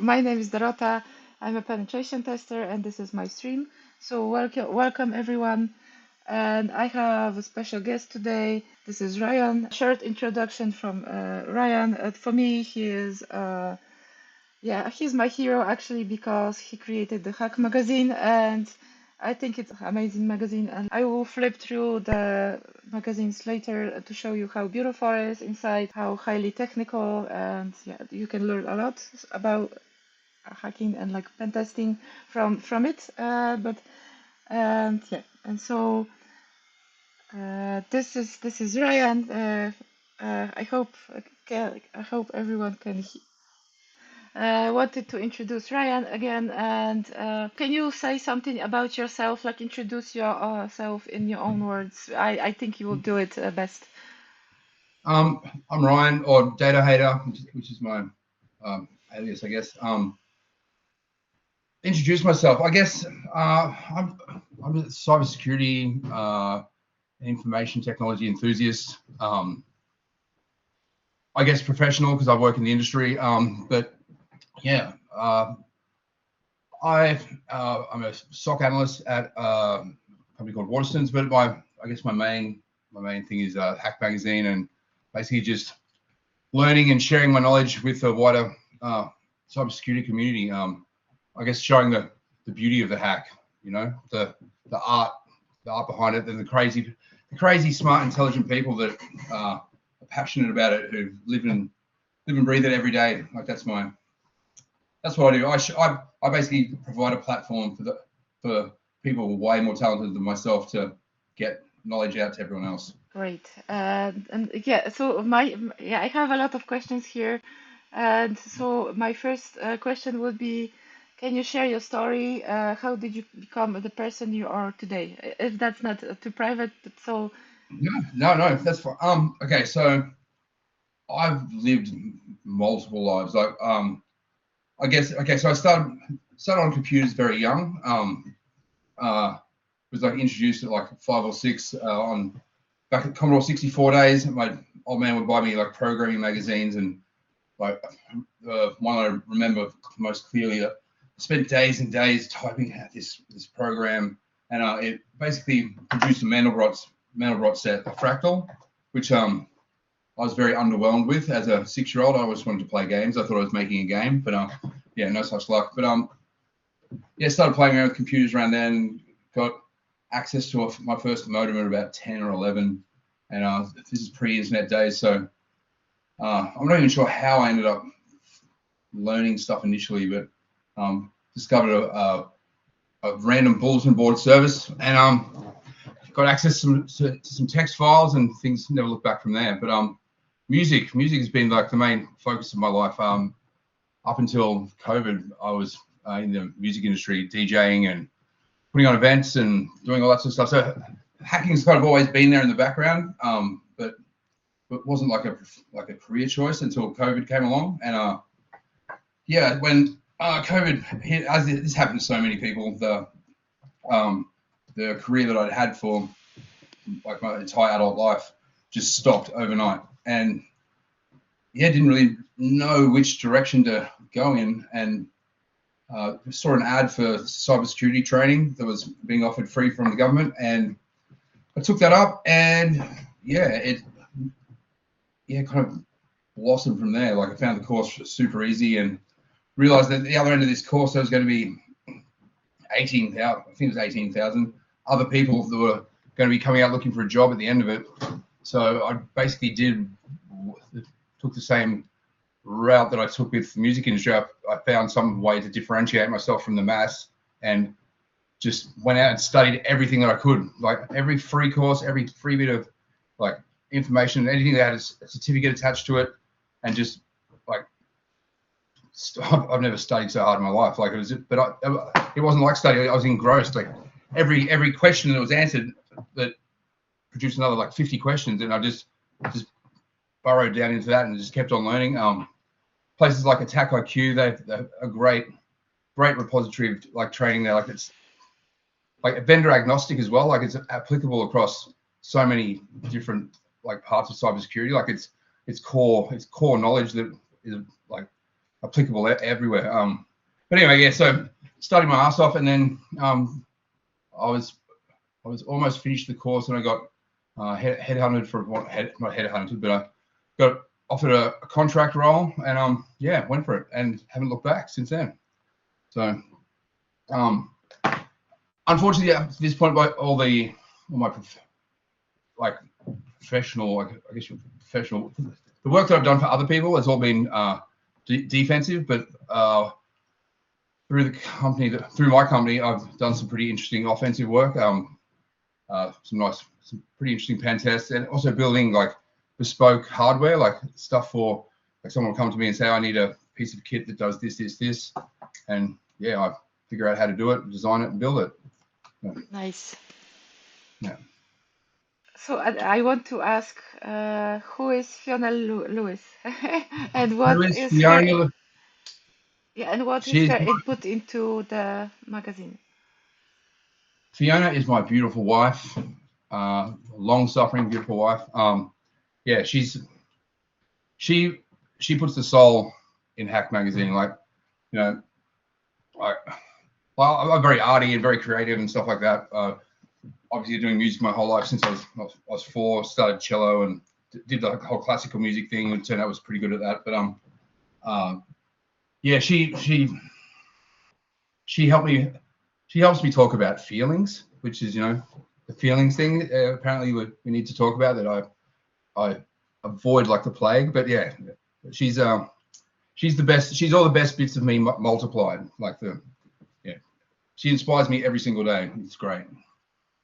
My name is Dorota. I'm a penetration tester, and this is my stream. So welcome everyone. And I have a special guest today. This is Ryan. Short introduction from Ryan. For me, he's my hero actually because he created the Hack magazine, and I think it's an amazing magazine. And I will flip through the magazines later to show you how beautiful it is inside, how highly technical, and yeah, you can learn a lot about hacking and like pen testing from it. But and yeah, and so this is Ryan. I hope everyone can. Wanted to introduce Ryan again, and can you say something about yourself? Like introduce yourself in your own words. I think you will do it best. I'm Ryan, or Data Hater, which is my alias, I guess. Introduce myself. I guess I'm a cybersecurity, information technology enthusiast. I guess professional because I work in the industry. But yeah, I'm a SOC analyst at a company called Waterstones. But my main thing is Hack Magazine, and basically just learning and sharing my knowledge with the wider cybersecurity community. I guess showing the beauty of the hack, the art behind it, and the crazy, smart, intelligent people that are passionate about it, who live and breathe it every day. Like that's what I do. I basically provide a platform for people way more talented than myself to get knowledge out to everyone else. Great. And yeah, so I have a lot of questions here. And so my first question would be, can you share your story? How did you become the person you are today? If that's not too private, but so No, that's fine. Okay, so I've lived multiple lives. Like, I guess, okay, so I started on computers very young. Was like introduced at like 5 or 6 on back at Commodore 64 days. My old man would buy me like programming magazines, and like the one I remember most clearly, I spent days and days typing out this program, and it basically produced a Mandelbrot set, a fractal, which I was very underwhelmed with as a 6-year-old. I always wanted to play games. I thought I was making a game, but yeah, no such luck. But yeah, started playing around with computers around then. Got access to my first modem at about 10 or 11, and this is pre-internet days, so I'm not even sure how I ended up learning stuff initially, but discovered a random bulletin board service, and got access to some text files, and things never looked back from there. But music has been like the main focus of my life. Up until COVID, I was in the music industry, DJing and putting on events and doing all that sort of stuff. So hacking's kind of always been there in the background, but wasn't like a career choice until COVID came along. And yeah, when COVID hit, as this happened to so many people, the career that I'd had for like my entire adult life just stopped overnight, and yeah, didn't really know which direction to go in, and saw an ad for cybersecurity training that was being offered free from the government, and I took that up, and yeah, it kind of blossomed from there. Like I found the course super easy, and realized that at the other end of this course there was going to be 18,000, I think it was 18,000 other people that were going to be coming out looking for a job at the end of it. So I basically took the same route that I took with the music industry. I found some way to differentiate myself from the mass, and just went out and studied everything that I could, like every free course, every free bit of like information, anything that had a certificate attached to it, and just like I've never studied so hard in my life. Like it wasn't like studying. I was engrossed. Like every question that was answered that produced another like 50 questions, and I just burrowed down into that and just kept on learning. Places like Attack IQ, they're a great repository of like training there. Like it's like vendor agnostic as well. Like it's applicable across so many different like parts of cybersecurity. Like it's core knowledge that is like applicable everywhere. But anyway, yeah. So studied my ass off, and then I was almost finished the course, and I got headhunted for not headhunted, but I got offered a contract role, and yeah, went for it, and haven't looked back since then. So unfortunately, at this point, by all my professional, I guess professional, the work that I've done for other people has all been defensive, but through my company, I've done some pretty interesting offensive work. Some pretty interesting pen tests, and also building like bespoke hardware, like stuff for like someone will come to me and say, I need a piece of kit that does this, and yeah, I figure out how to do it, design it, and build it. Yeah. Nice. Yeah. So I want to ask, who is Fiona Lewis, and what is her? Yeah, and what is her input into the magazine? Fiona is my beautiful wife, long-suffering beautiful wife. Yeah, she puts the soul in Hack Magazine. Like, you know, I'm very arty and very creative and stuff like that. Obviously, doing music my whole life since I was 4. Started cello and did the whole classical music thing, and turned out I was pretty good at that. But yeah, she helped me. She helps me talk about feelings, which is, the feelings thing. Apparently, we need to talk about that. I avoid like the plague, but yeah, she's the best. She's all the best bits of me multiplied. She inspires me every single day. It's great.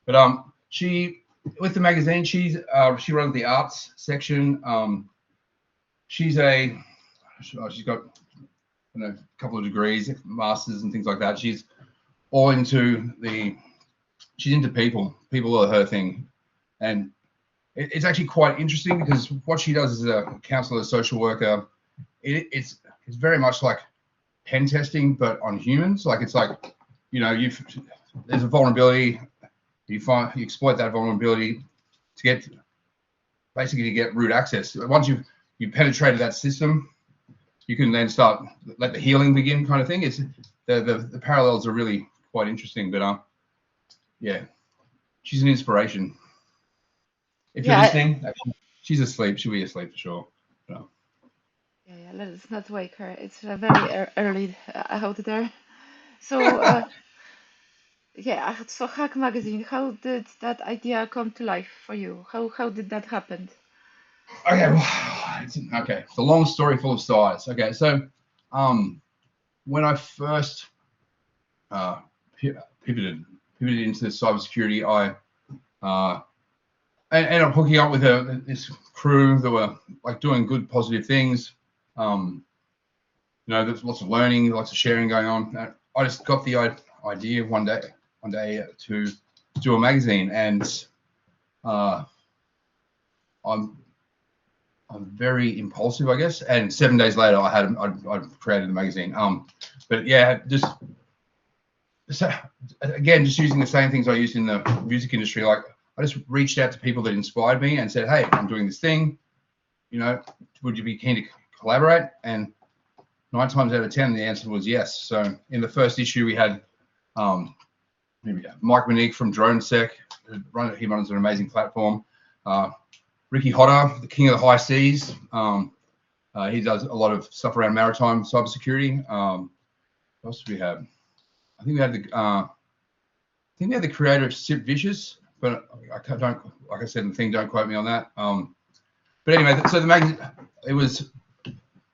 But she, with the magazine, she runs the arts section. She's got a couple of degrees, masters and things like that. She's all she's into people. People are her thing, and it's actually quite interesting because what she does as a counselor, social worker, it's very much like pen testing, but on humans. Like, it's like, there's a vulnerability, you exploit that vulnerability to get root access. Once you penetrated that system, you can then let the healing begin, kind of thing. It's the parallels are really quite interesting. But yeah, she's an inspiration. If you're listening, she's asleep. She'll be asleep for sure. No. Yeah, let's not wake her. It's very early out there. So yeah, so Hack Magazine, how did that idea come to life for you? How did that happen? Okay, okay. It's a long story full of sides. Okay, so when I first pivoted into cybersecurity, I ended up hooking up with this crew that were like doing good, positive things. There's lots of learning, lots of sharing going on. I just got the idea one day to do a magazine, and I'm very impulsive, I guess. And 7 days later, I'd created the magazine. But yeah, just using the same things I used in the music industry. Like, I just reached out to people that inspired me and said, hey, I'm doing this thing. Would you be keen to collaborate? And 9 times out of 10, the answer was yes. So in the first issue, we had Mike Monique from DroneSec. He runs an amazing platform. Ricky Hodder, the king of the high seas. He does a lot of stuff around maritime cybersecurity. What else do we have? I think we had the creator of Sip Vicious, but don't quote me on that. But anyway, so the magazine, it was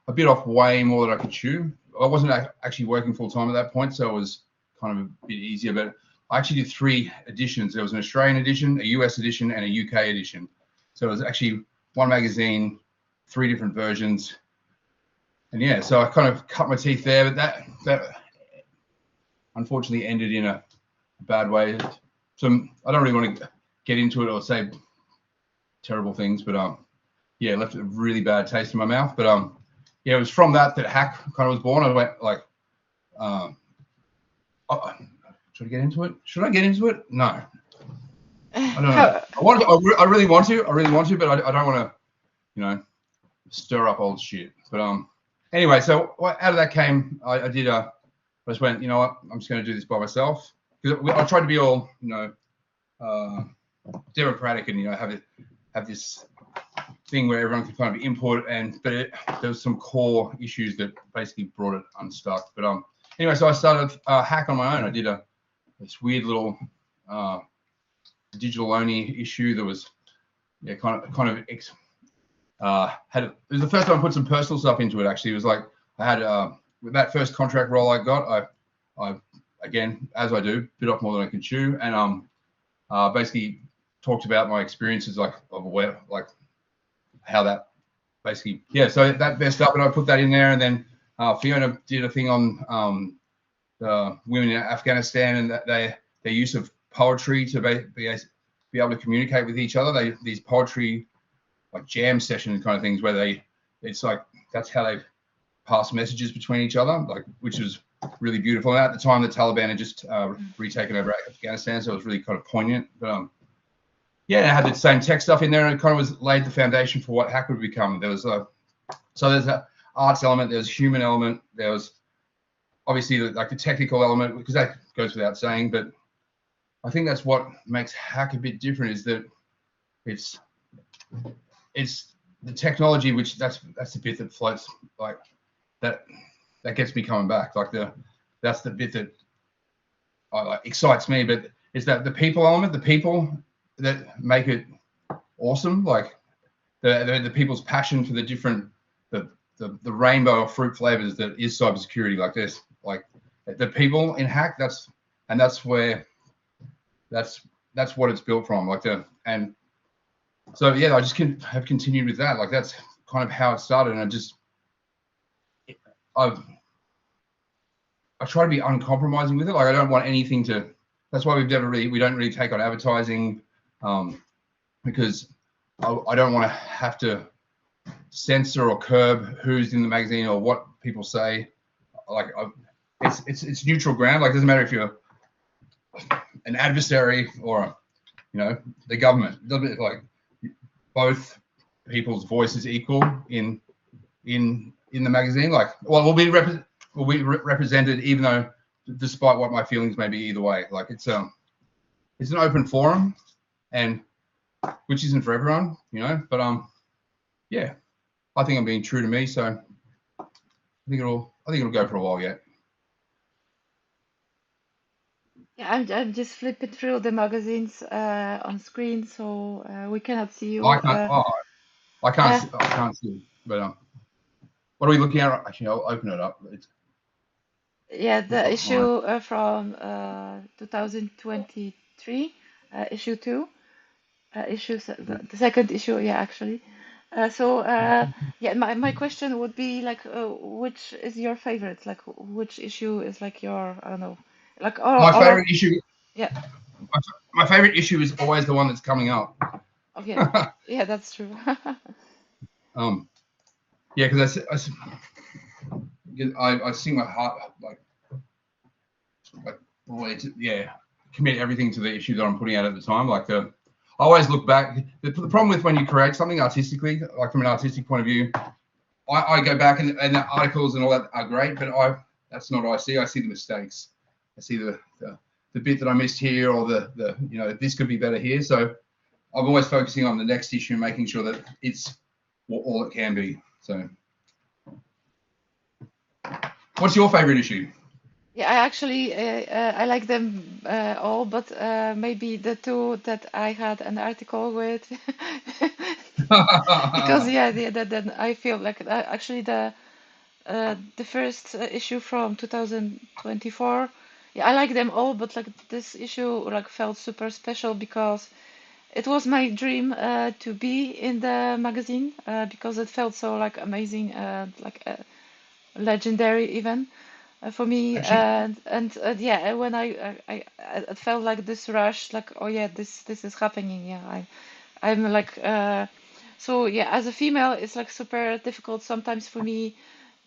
a bit off way more than I could chew. I wasn't actually working full time at that point, so it was kind of a bit easier. But I actually did 3 editions. There was an Australian edition, a US edition, and a UK edition. So it was actually one magazine, 3 different versions. And yeah, so I kind of cut my teeth there, but that unfortunately ended in a bad way. So I don't really want to get into it or say terrible things, but yeah, it left a really bad taste in my mouth. But yeah, it was from that Hack kind of was born. I went like, should I get into it? Should I get into it? No. I don't know. I really want to, but I don't want to, stir up old shit. But anyway, so out of that came, I just went, you know what, I'm just going to do this by myself. Because I tried to be all, democratic and, have this thing where everyone could kind of input, but there was some core issues that basically brought it unstuck. But anyway, so I started a hack on my own. I did this weird little digital only issue that was it was the first time I put some personal stuff into it. Actually, it was like I had with that first contract role I got, I again, as I do, bit off more than I can chew, and basically talked about my experiences like how that basically, yeah, so that messed up, and I put that in there, and then Fiona did a thing on the women in Afghanistan and their use of poetry to be able to communicate with each other. These poetry like jam session kind of things where it's like that's how they pass messages between each other, like, which was really beautiful. And at the time, the Taliban had just retaken over Afghanistan, so it was really kind of poignant. But yeah, it had the same tech stuff in there, and it kind of was laid the foundation for what hack would become. There's an arts element, there's a human element, there was obviously the technical element, because that goes without saying. But I think that's what makes hack a bit different, is that it's the technology, which that's the bit that floats, like that gets me coming back. Like that's the bit that excites me. But it's that the people element, the people that make it awesome, like the people's passion for the different the rainbow of fruit flavors that is cybersecurity. Like this, like the people in hack. That's what it's built from. And so yeah, I just have continued with that. Like that's kind of how it started, and I try to be uncompromising with it. Like I don't want anything to. That's why we don't really take on advertising, because I don't want to have to censor or curb who's in the magazine or what people say. Like it's neutral ground. Like it doesn't matter if you're an adversary or the government. It doesn't, like, both people's voice is equal in the magazine. Like, well, we'll be represented, even though, despite what my feelings may be either way. Like it's an open forum, and which isn't for everyone, But yeah, I think I'm being true to me, so I think it'll go for a while yet. Yeah, I'm just flipping through the magazines on screen, so we cannot see you. I can't. I can't see. But what are we looking at? Actually, I'll open it up. Yeah, the It's mine. issue from 2023, issue 2, the second issue, yeah, actually. Yeah, my question would be like, which is your favorite? Like, which issue is like your, I don't know, like My all of, favorite issue. yeah, My favorite issue is always the one that's coming up. okay, yeah, that's true. Yeah, because I see my heart yeah, commit everything to the issue that I'm putting out at the time. Like I always look back. The problem with when you create something artistically, like from an artistic point of view, I go back and the articles and all that are great, but that's not what I see. I see the mistakes. I see the bit that I missed here, or the this could be better here. So I'm always focusing on the next issue, making sure that it's all it can be. So, what's your favorite issue? Yeah, I actually I like them all, but maybe the two that I had an article with, because yeah, then I feel like actually the first issue from 2024. Yeah, I like them all, but like this issue like felt super special because it was my dream to be in the magazine because it felt so like amazing, like legendary even for me. Actually, And yeah, when it felt like this rush, like, oh yeah, this is happening. Yeah, I'm like so yeah, as a female, it's like super difficult sometimes for me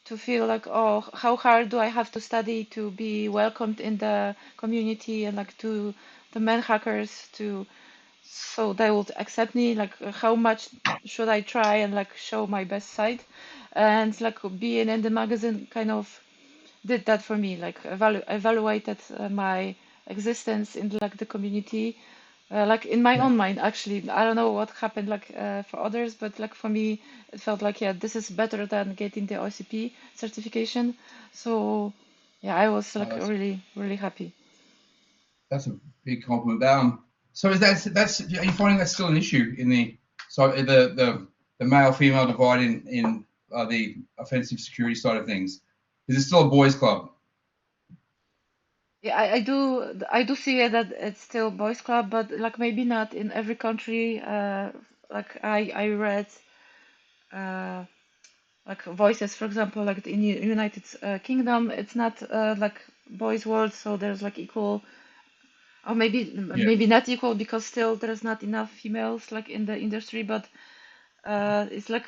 to feel like, oh, how hard do I have to study to be welcomed in the community, and like to the men hackers to so they would accept me, like how much should I try and like show my best side. and like being in the magazine kind of did that for me, like evaluated my existence in like the community, like in my Yeah. own mind. Actually, I don't know what happened like for others, but like for me, it felt like, yeah, this is better than getting the OCP certification. So yeah, I was Oh, like really happy. that's a big compliment. So is that's are you finding that's still an issue in the the male female divide in the offensive security side of things? Is it still a boys' club? Yeah, I do see it that it's still boys club, but like maybe not in every country. Like I read uh, like Voices, for example, like in United Kingdom, it's not like boys' world, so there's like equal, or Yeah, maybe not equal because still there's not enough females like in the industry, but it's like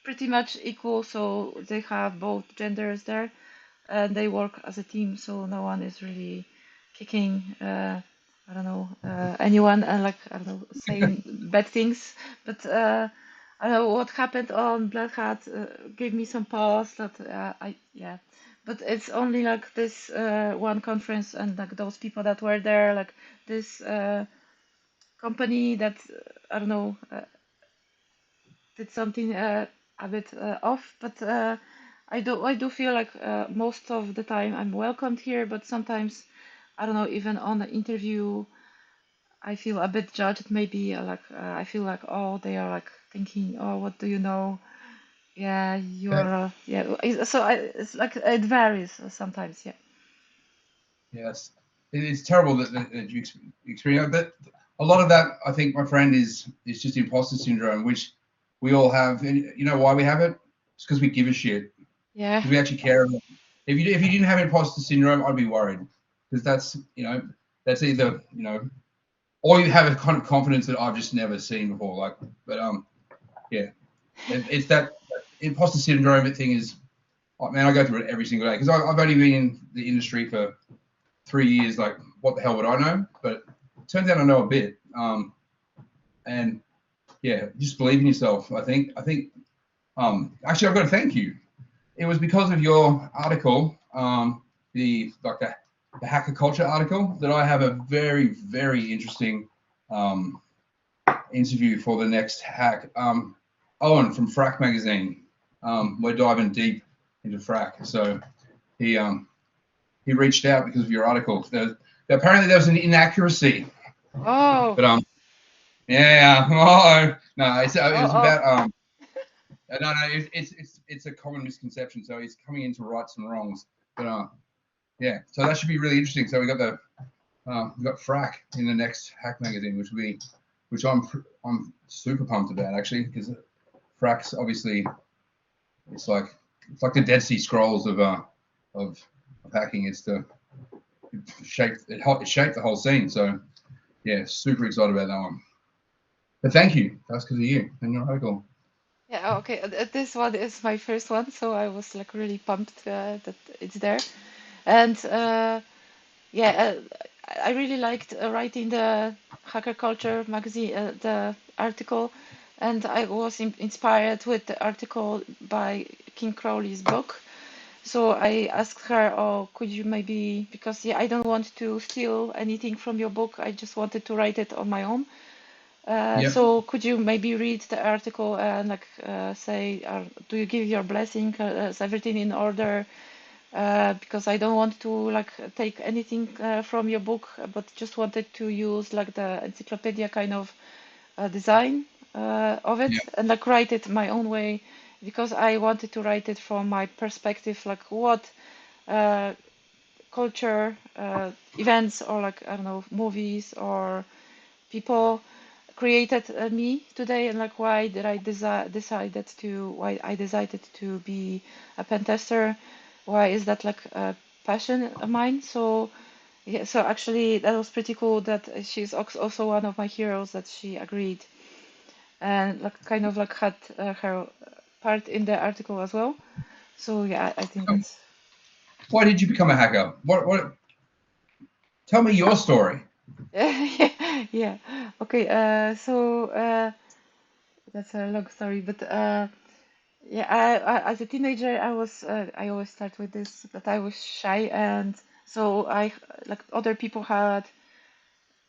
pretty much equal, so they have both genders there and they work as a team, so no one is really kicking, I don't know, anyone, like, I don't know, saying bad things. But I don't know what happened on Black Hat gave me some pause that yeah. But it's only like this one conference and like those people that were there, like this company that, I don't know, did something a bit off, but I do feel like most of the time I'm welcomed here, but sometimes I don't know, even on the interview I feel a bit judged. Maybe I feel like, oh, they are like thinking, oh, what do you know? Yeah, yeah, you're yeah. It's like it varies sometimes. Yeah. yes. It's terrible that you experience that. A lot of that, I think, my friend, is just imposter syndrome, which we all have. And you know why we have it? It's because we give a shit. Yeah. Because we actually care. If you didn't have imposter syndrome, I'd be worried. Because that's that's either or you have a kind of confidence that I've just never seen before. Like, but yeah, it's that imposter syndrome thing is. Oh, man, I go through it every single day because I've only been in the industry for 3 years. Like, what the hell would I know? But it turns out I know a bit. And yeah, just believe in yourself. I think. Actually, I've got to thank you. It was because of your article, the hacker culture article, that I have a very interesting um, interview for the next hack. Owen from Frack Magazine. We're diving deep into Frack, so he reached out because of your article. Apparently there was an inaccuracy, Oh. but yeah, oh no, it was Oh. about no, it's a common misconception. So he's coming in to right some wrongs, but yeah, so that should be really interesting. So we got Frack in the next Hack magazine, which I'm super pumped about actually, because Frack's obviously it's like the Dead Sea Scrolls of hacking. It shaped the whole scene. So yeah, super excited about that one. But thank you. That's because of you and your article. Yeah. Okay. This one is my first one, so I was like really pumped that it's there, and yeah, I really liked writing the Hacker Culture magazine, the article, and I was inspired with the article by King Crowley's book. So I asked her, "Oh, could you maybe, because yeah, I don't want to steal anything from your book. I just wanted to write it on my own. Yep. So could you maybe read the article and like say, do you give your blessing? Is everything in order? Because I don't want to like take anything from your book, but just wanted to use like the encyclopedia kind of design of it Yep. and like write it my own way because I wanted to write it from my perspective, like what uh, culture, events, or like I don't know, movies or people created me today, and like why did I why I decided to be a pen tester, why is that like a passion of mine. So yeah, so actually that was pretty cool that she's also one of my heroes, that she agreed and like kind of like had her part in the article as well. So yeah, I think that's Why did you become a hacker? What? Tell me your story. yeah, yeah. Okay, so that's a long story, but Yeah, as a teenager, I always start with this, that I was shy, and so like other people had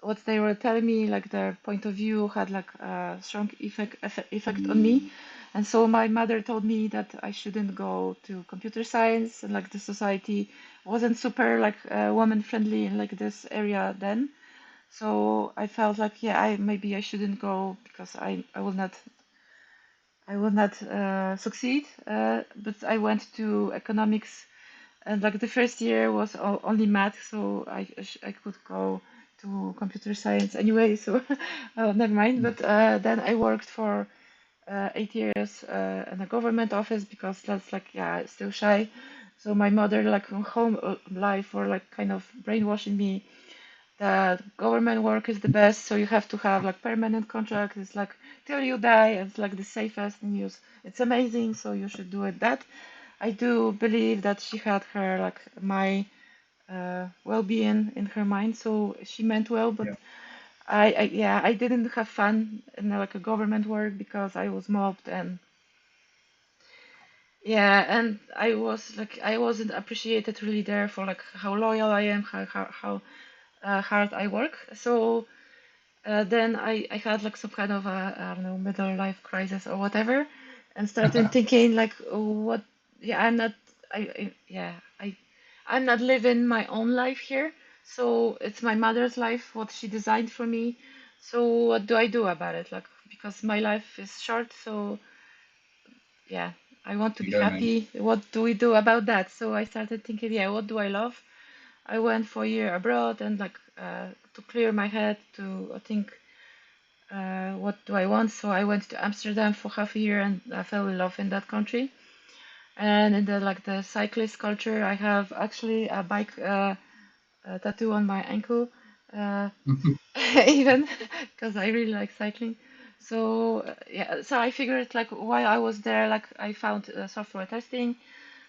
what they were telling me, like their point of view had like a strong effect on me. And so my mother told me that I shouldn't go to computer science, and like the society wasn't super like woman friendly in like this area then. So I felt like, yeah, I maybe I shouldn't go because I will not succeed. But I went to economics, and like the first year was only math, so I could go to computer science anyway. So never mind. But then I worked for 8 years in a government office because that's like, yeah, still shy. So my mother, like on home life, were like kind of brainwashing me that government work is the best, so you have to have like permanent contract. It's like till you die, it's like the safest news. It's amazing, so you should do it. That I do believe that she had her like my well-being in her mind, so she meant well. But Yeah. yeah, I didn't have fun in like a government work because I was mobbed, and yeah, and I wasn't appreciated really there for like how loyal I am, how hard I work. So then I had like some kind of a, I don't know, middle life crisis or whatever, and started thinking like, what? Yeah, I'm not living my own life here. So it's my mother's life, what she designed for me. So what do I do about it? Like, because my life is short, so yeah, I want to You be go, man. happy. What do we do about that? So I started thinking, yeah, what do I love? I went for a year abroad, and like to clear my head to think what do I want? So I went to Amsterdam for half a year, and I fell in love in that country. And in the like the cyclist culture, I have actually a bike tattoo on my ankle, uh, even because I really like cycling. So yeah, so I figured like while I was there, like I found software testing.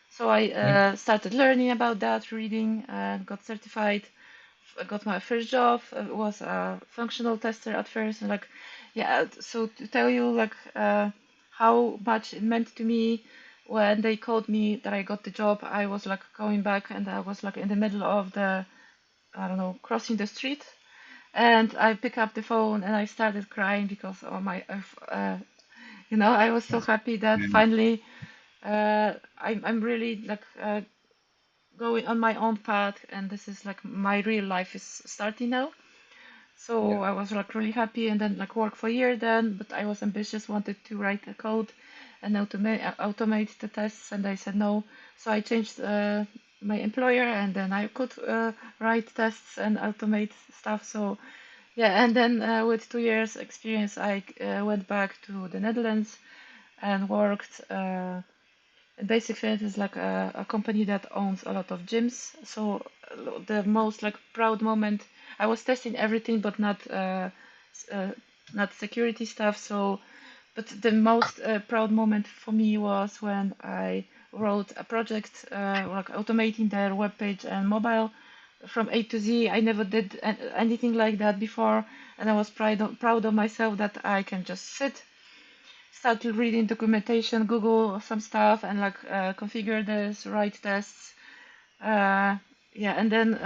So I Yeah. started learning about that, reading, and got certified. I got my first job, was a functional tester at first, and like, yeah. So to tell you like how much it meant to me when they called me that I got the job, I was like going back, and I was like in the middle of the, I don't know, crossing the street, and I pick up the phone and I started crying because oh my, I was so happy that And finally I'm really like going on my own path, and this is like my real life is starting now. yeah. So I was like really happy, and then like work for a year then, but I was ambitious, wanted to write a code and automate the tests, and I said no. So I changed my employer, and then I could write tests and automate stuff. So yeah, and then with 2 years experience, I went back to the Netherlands and worked. Basic Fit is like a company that owns a lot of gyms. So the most like proud moment, I was testing everything, but not security stuff. So, but the most proud moment for me was when I wrote a project like automating their webpage and mobile from A to Z. I never did anything like that before, and I was proud of myself that I can just sit, started reading documentation, Google some stuff, and like configure this, write tests, uh, yeah, and then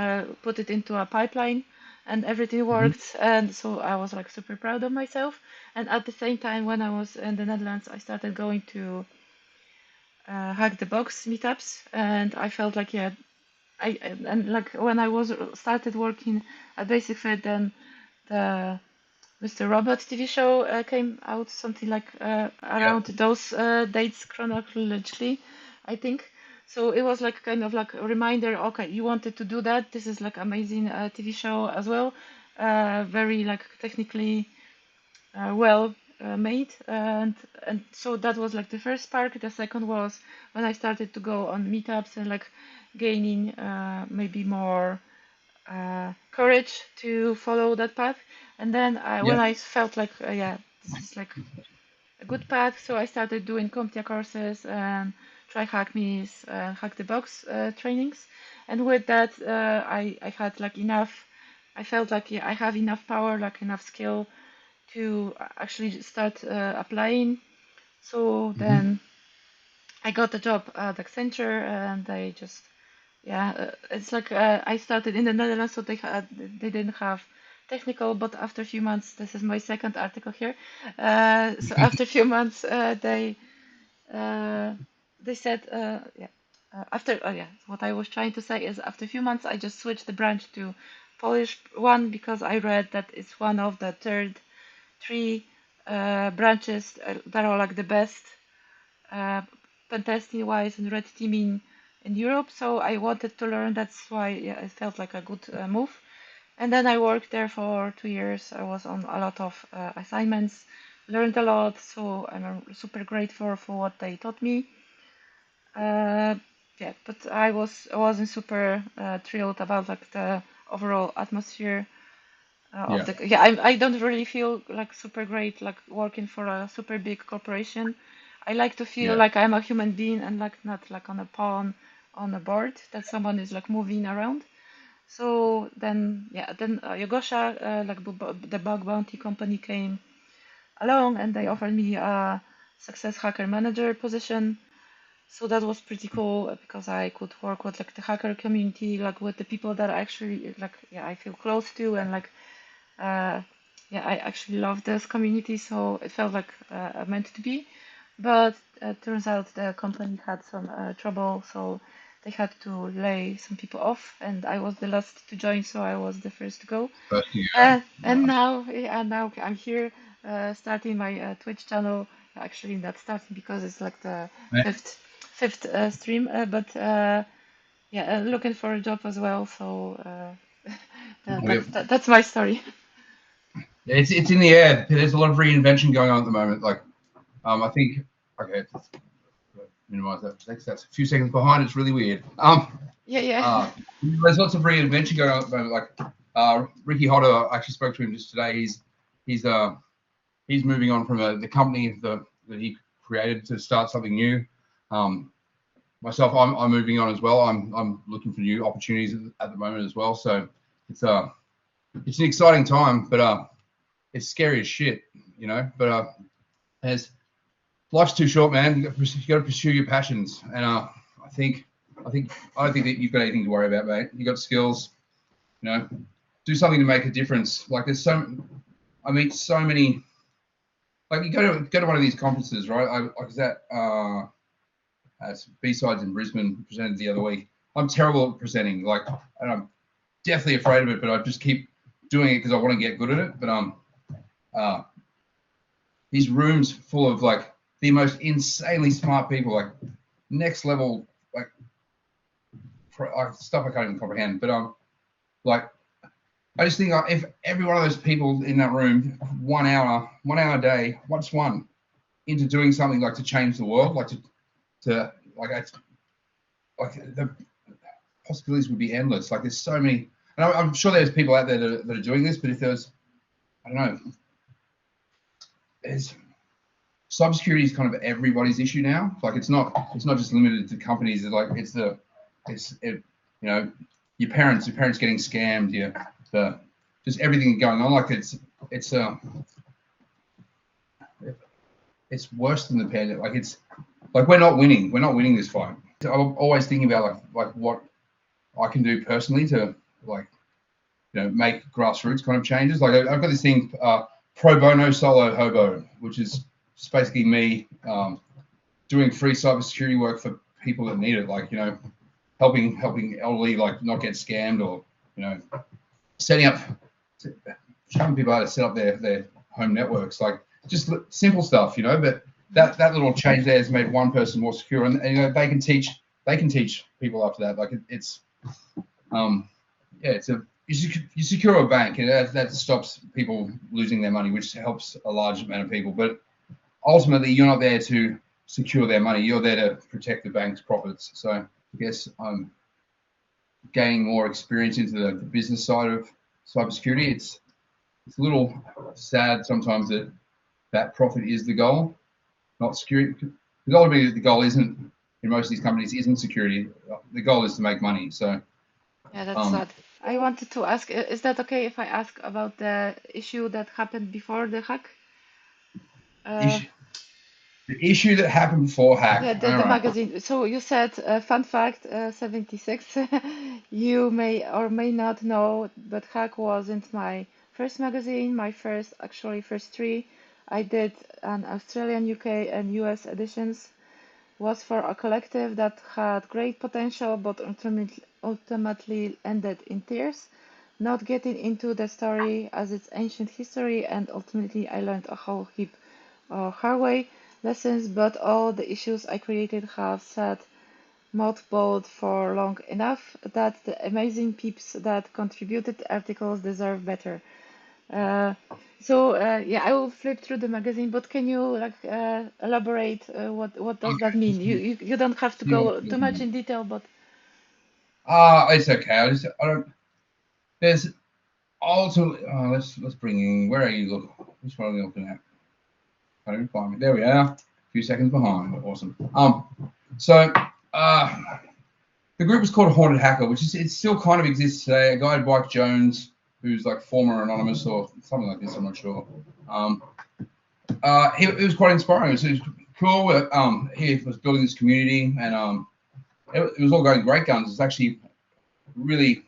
put it into a pipeline, and everything Hmm. worked. And so I was like super proud of myself. And at the same time, when I was in the Netherlands, I started going to Hack the Box meetups, and I felt like, yeah, and like when I was started working at Basic Fit, then the Mr. Robot TV show came out something like Yeah. around those dates chronologically, I think. So it was like kind of like a reminder. Okay, you wanted to do that. This is like amazing TV show as well. Very like technically well made, and so that was like the first spark. The second was when I started to go on meetups and like gaining maybe more courage to follow that path. And then when Yeah. I felt like, yeah, this is like a good path, so I started doing CompTIA courses and try hack me's, hack the box trainings. And with that, I had like enough. I felt like, yeah, I have enough power, like enough skill to actually start applying. So Hmm. then. I got a job at Accenture, and I just yeah, it's like I started in the Netherlands, so they didn't have technical, but after a few months, this is my second article here. So after a few months, uh, they said yeah. After yeah, what I was trying to say is after a few months, I just switched the branch to Polish one because I read that it's one of the third three branches that are like the best uh, pen testing wise and red teaming in Europe. So I wanted to learn. That's why yeah, it felt like a good move. And then I worked there for 2 years. I was on a lot of assignments, learned a lot. So I'm super grateful for what they taught me. Uh, yeah, but I wasn't super thrilled about like the overall atmosphere of Yeah, the yeah I don't really feel like super great like working for a super big corporation. I like to feel yeah, like I'm a human being and like not like on a pawn on a board that someone is like moving around. So then Yogosha like the bug bounty company came along and they offered me a success hacker manager position. So that was pretty cool because I could work with like the hacker community, like with the people that I actually like yeah I feel close to and like uh, yeah, I actually love this community, so it felt like meant to be. But turns out the company had some trouble, so they had to lay some people off, and I was the last to join, so I was the first to go. first you go. And Nice. now I'm here starting my Twitch channel. Actually, not starting because it's like the Man, fifth stream, but yeah, looking for a job as well. So that's my story. it's in the air. There's a lot of reinvention going on at the moment. Like, I think okay, let's minimize that. That's a few seconds behind. It's really weird. Yeah, yeah. There's lots of reinvention going on at the moment. Like, Ricky Hodder, I actually spoke to him just today. He's he's moving on from the company that he created to start something new. Um, myself, I'm moving on as well. I'm looking for new opportunities at the moment as well. So it's it's an exciting time, but it's scary as shit, you know. But as life's too short, man. You got to pursue your passions, and I think I don't think that you've got anything to worry about, mate. You got skills, you know. Do something to make a difference. Like there's I meet so many. Like you go to one of these conferences, right? I was at B-Sides in Brisbane, presented the other week. I'm terrible at presenting, like, and I'm definitely afraid of it, but I just keep doing it because I want to get good at it. But uh, these rooms full of like the most insanely smart people, like next level, like stuff I can't even comprehend. But like I just think if every one of those people in that room, 1 hour a day, what's one into doing something like to change the world, like to like the possibilities would be endless. Like there's so many, and I'm sure there's people out there that are doing this, but if there's, I don't know, there's cybersecurity is kind of everybody's issue now. Like it's not just limited to companies. It's like you know, your parents getting scammed, the just everything going on. Like it's it's worse than the pandemic. Like it's like we're not winning. We're not winning this fight. I'm always thinking about like what I can do personally to like make grassroots kind of changes. Like I've got this thing, pro bono solo hobo, which is just basically me doing free cybersecurity work for people that need it. Like helping elderly like not get scammed, or setting up, showing people how to set up their home networks. Like just simple stuff, but that little change there has made one person more secure, and they can teach people after that. Like it's yeah, you secure a bank, and that stops people losing their money, which helps a large amount of people. But ultimately, you're not there to secure their money. You're there to protect the bank's profits. So I guess I'm gaining more experience into the business side of cybersecurity. It's a little sad sometimes that profit is the goal, not security. Because ultimately, the goal isn't, in most of these companies, isn't security. The goal is to make money. So Yeah, that's um, sad. I wanted to ask, is that okay if I ask about the issue that happened before the hack? Uh, issue. The issue that happened before Yeah, hack. All the right. magazine. So you said, fun fact, 76. You may or may not know, but Hack wasn't my first magazine. My first, actually, first three, I did an Australian, UK, and US editions, was for a collective that had great potential, but ultimately ended in tears. Not getting into the story as its ancient history, and ultimately I learned a whole heap hard way lessons, but all the issues I created have sat mothballed for long enough that the amazing peeps that contributed articles deserve better. Uh, yeah, I will flip through the magazine, but can you elaborate what does that mean? You don't have to See what go it too does much mean. in detail, but It's okay. I don't. There's ultimately. Let's bring in. Where are you? Look. Which one are we looking at? Can't even find me. There we are. A few seconds behind. Awesome. So uh, the group is called Haunted Hacker, which is it still kind of exists today. A guy, Mike Jones, who's like former anonymous or something like this. I'm not sure. Um, it was quite inspiring. It was cool. He was building this community, and it was all going great guns. It's actually really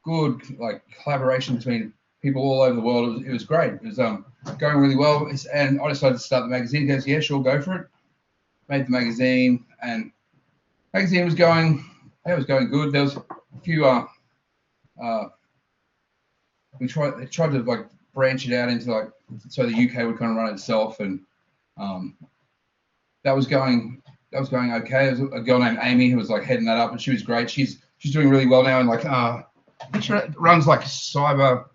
good, like collaboration between people all over the world. It was great. It was going really well. And I decided to start the magazine. He goes, yeah, sure, go for it. Made the magazine, and magazine was going. It was going good. There was a few. We tried to like branch it out into like so the UK would kind of run itself, and um, that was going okay. There was a girl named Amy who was like heading that up, and she was great. She's doing really well now, and like I think she runs like cyber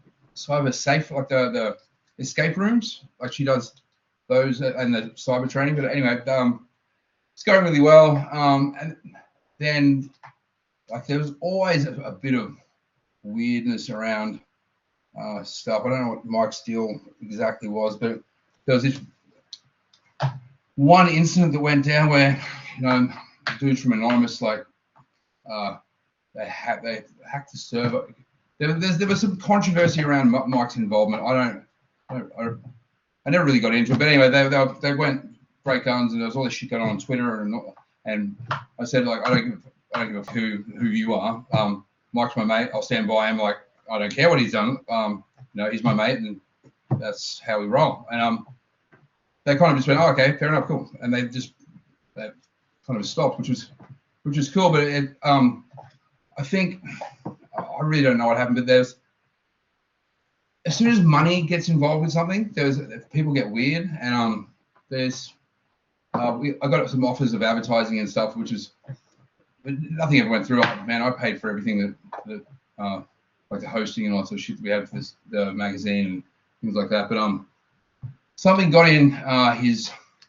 safe, like the escape rooms. Like she does those and the cyber training. But anyway, it's going really well. And then like there was always a bit of weirdness around stuff. I don't know what Mike's deal exactly was, but there was this one incident that went down where dudes from Anonymous like they hacked the server. There was some controversy around Mike's involvement. I never really got into it, but anyway, they went break guns, and there was all this shit going on Twitter, and I said like I don't give a who you are. Mike's my mate. I'll stand by him. Like I don't care what he's done. He's my mate, and that's how we roll. And they kind of just went, oh, okay, fair enough, cool, and they kind of stopped, which was cool. But I think I really don't know what happened, but there's as soon as money gets involved with something, people get weird, and there's I got some offers of advertising and stuff, but nothing ever went through. Man, I paid for everything that like the hosting and all that sort of shit that we had for the magazine and things like that. But something got in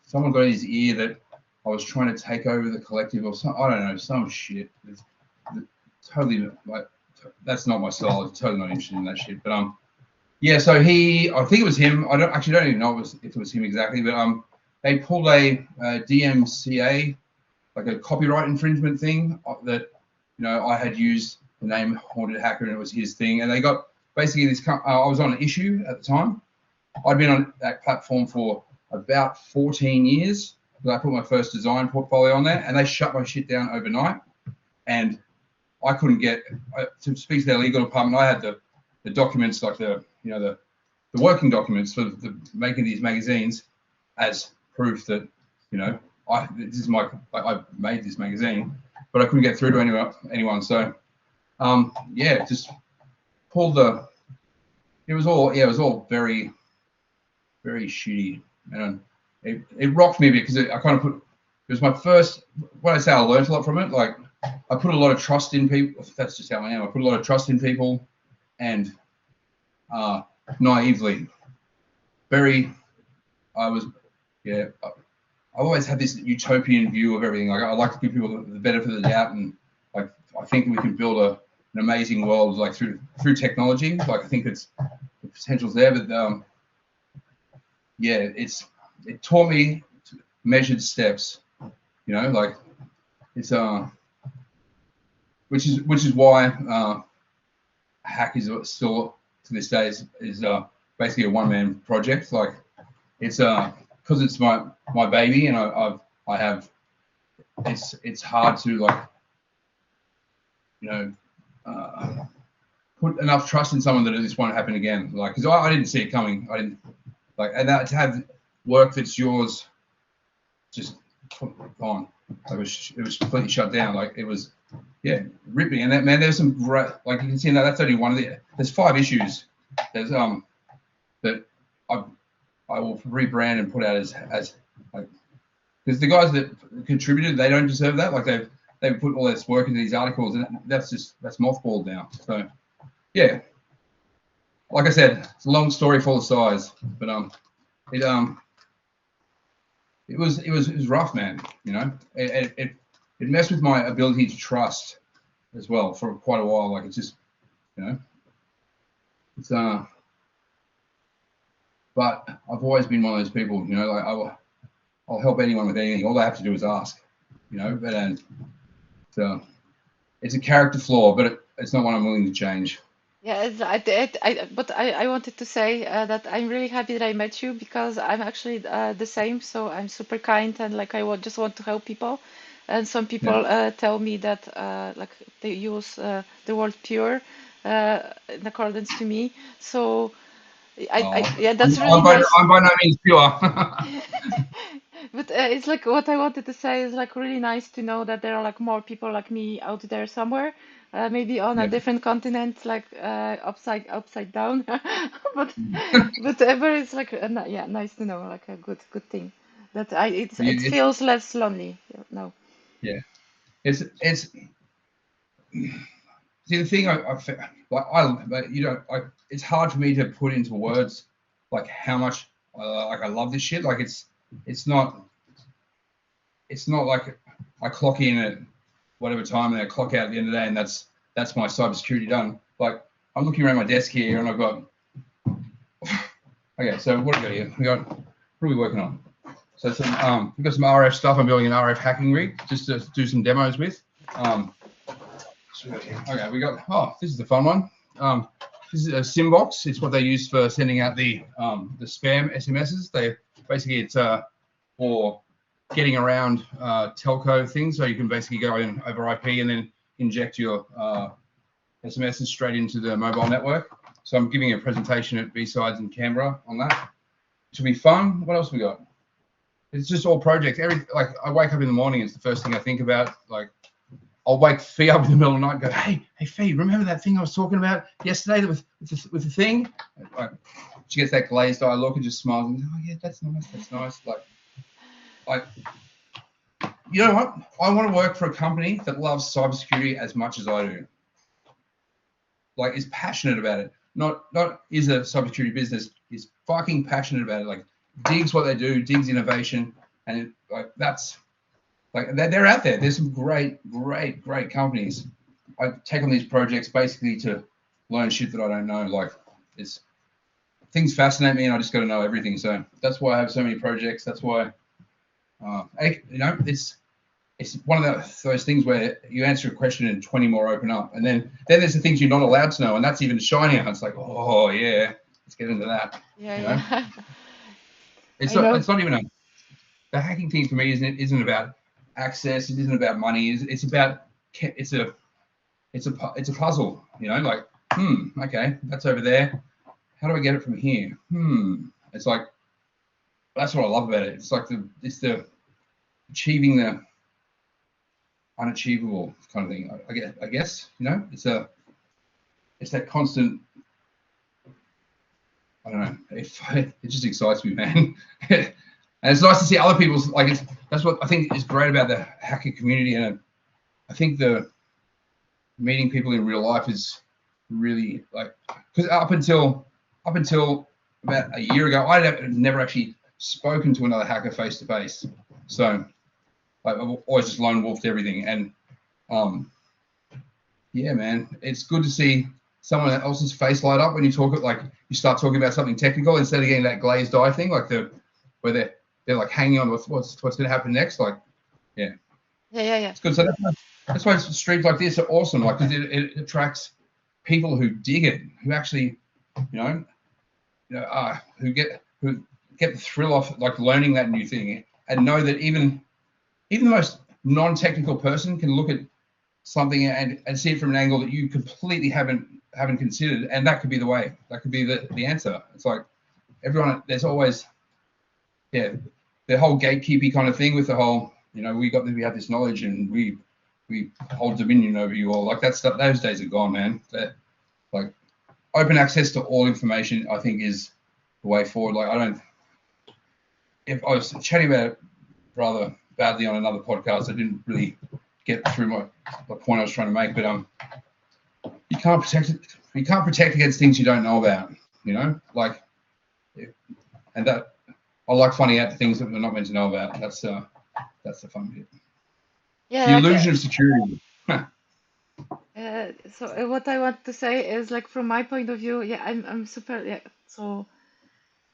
someone got in his ear that I was trying to take over the collective or some, I don't know, some shit. It's totally like that's not my style. I'm totally not interested in that shit. But yeah, so I think it was him. I don't even know if it was him exactly, but they pulled a DMCA, like a copyright infringement thing that I had used the name Haunted Hacker and it was his thing, and they got basically this. I was on an issue at the time. I'd been on that platform for about 14 years. I put my first design portfolio on there, and they shut my shit down overnight. And I couldn't get to speak to their legal department. I had the documents, like the working documents for making these magazines, as proof that I made this magazine, but I couldn't get through to anyone. So yeah, just pulled the. It was all very, very shitty, and it rocked me because I kind of put. It was my first. When I say I learned a lot from it, like I put a lot of trust in people. That's just how I am. I put a lot of trust in people, and naively, I was, yeah. I always had this utopian view of everything. Like I like to give people the benefit of the doubt, and like I think we can build an amazing world like through technology. Like I think the potential's there, but yeah, it taught me measured steps. Like it's which is why Hack is still to this day is basically a one-man project. Like it's because it's my baby, and I have, it's hard to, like, you know, put enough trust in someone that this won't happen again. Like, because I didn't see it coming. I didn't, like, and that, to have work that's yours just gone. It was completely shut down. Like, it was, yeah, ripping. And that, man, there's some great, like, you can see now, that's only one of the, there's 5 issues. There's that I will rebrand and put out as like, because the guys that contributed, they don't deserve that. Like, they've put all this work into these articles, and that's mothballed now. So yeah, like I said, it's a long story full of size, but it was rough, man. You know, it messed with my ability to trust as well for quite a while. Like, it's just, you know, it's but I've always been one of those people, you know, like, I'll help anyone with anything. All they have to do is ask, you know. But so it's a character flaw, but it's not one I'm willing to change. Yeah, but I wanted to say that I'm really happy that I met you, because I'm actually the same. So I'm super kind, and like just want to help people. And some Yeah. people tell me that like they use the word pure in accordance to me. So yeah, that's really nice. I'm by no means pure. But it's like what I wanted to say is like really nice to know that there are like more people like me out there somewhere, maybe on a Yeah. different continent, like upside down. But but it's like yeah, nice to know, like a good thing that it It's, feels less lonely now. yeah. It's see, the thing like, you know, it's hard for me to put into words like how much like I love this shit. Like, it's not like I clock in at whatever time and I clock out at the end of the day, and that's my cybersecurity done. Like, I'm looking around my desk here, and I've got, okay, so what do we got here? What are we working on? So we've got some RF stuff. I'm building an RF hacking rig just to do some demos with. Okay, we got, this is the fun one. This is a SIM box. It's what they use for sending out the spam SMSs. Basically, it's for getting around telco things. So you can basically go in over IP and then inject your SMSs straight into the mobile network. So I'm giving a presentation at B-Sides in Canberra on that. It should be fun. What else we got? It's just all projects. Like, I wake up in the morning, it's the first thing I think about. Like, I'll wake Fee up in the middle of the night and go, hey Fee, remember that thing I was talking about yesterday with the thing? Like, she gets that glazed eye look and just smiles and goes, oh yeah, that's nice. Like, you know what? I want to work for a company that loves cybersecurity as much as I do. Like, is passionate about it. Not is a cybersecurity business, is fucking passionate about it. Like, digs what they do, digs innovation, and like, that's, like, they're out there. There's some great companies. I take on these projects basically to learn shit that I don't know. Like, things fascinate me, and I just got to know everything. So that's why I have so many projects. That's why, you know, it's one of those things where you answer a question and 20 more open up, and then there's the things you're not allowed to know, and that's even shinier. It's like, oh yeah, let's get into that. Yeah, You know? yeah. It's I know. not even the hacking thing for me isn't about access. It isn't about money. It's about, it's a puzzle. You know, like, okay, that's over there. How do I get it from here? It's like, that's what I love about it. It's like it's the achieving the unachievable kind of thing. I guess, you know, it's that constant. I don't know. It just excites me, man. And it's nice to see other people's, like, that's what I think is great about the hacker community. And I think the meeting people in real life is really, like, because up until about a year ago, I'd never actually spoken to another hacker face to face. So, like, I've always just lone wolfed everything. And yeah, man, it's good to see someone else's face light up when you talk, like, you start talking about something technical instead of getting that glazed eye thing, like where they're like hanging on what's going to happen next. Like, yeah. Yeah. It's good. So that's why streams like this are awesome. Like, because it attracts people who dig it, who actually, you know, who get the thrill off like learning that new thing, and know that even the most non-technical person can look at something and see it from an angle that you completely haven't considered, and that could be the way, that could be the answer. It's like everyone, there's always, yeah, the whole gatekeepy kind of thing with the whole, we have this knowledge and we hold dominion over you all, like that stuff. Those days are gone, man. Like open access to all information, I think, is the way forward. Like if I was chatting about it rather badly on another podcast, I didn't really get through the point I was trying to make, but you can't protect against things you don't know about, like, and that I like finding out things that we're not meant to know about. That's the fun bit. Yeah, The like illusion of security. so what I want to say is like from my point of view, yeah, I'm super, yeah. So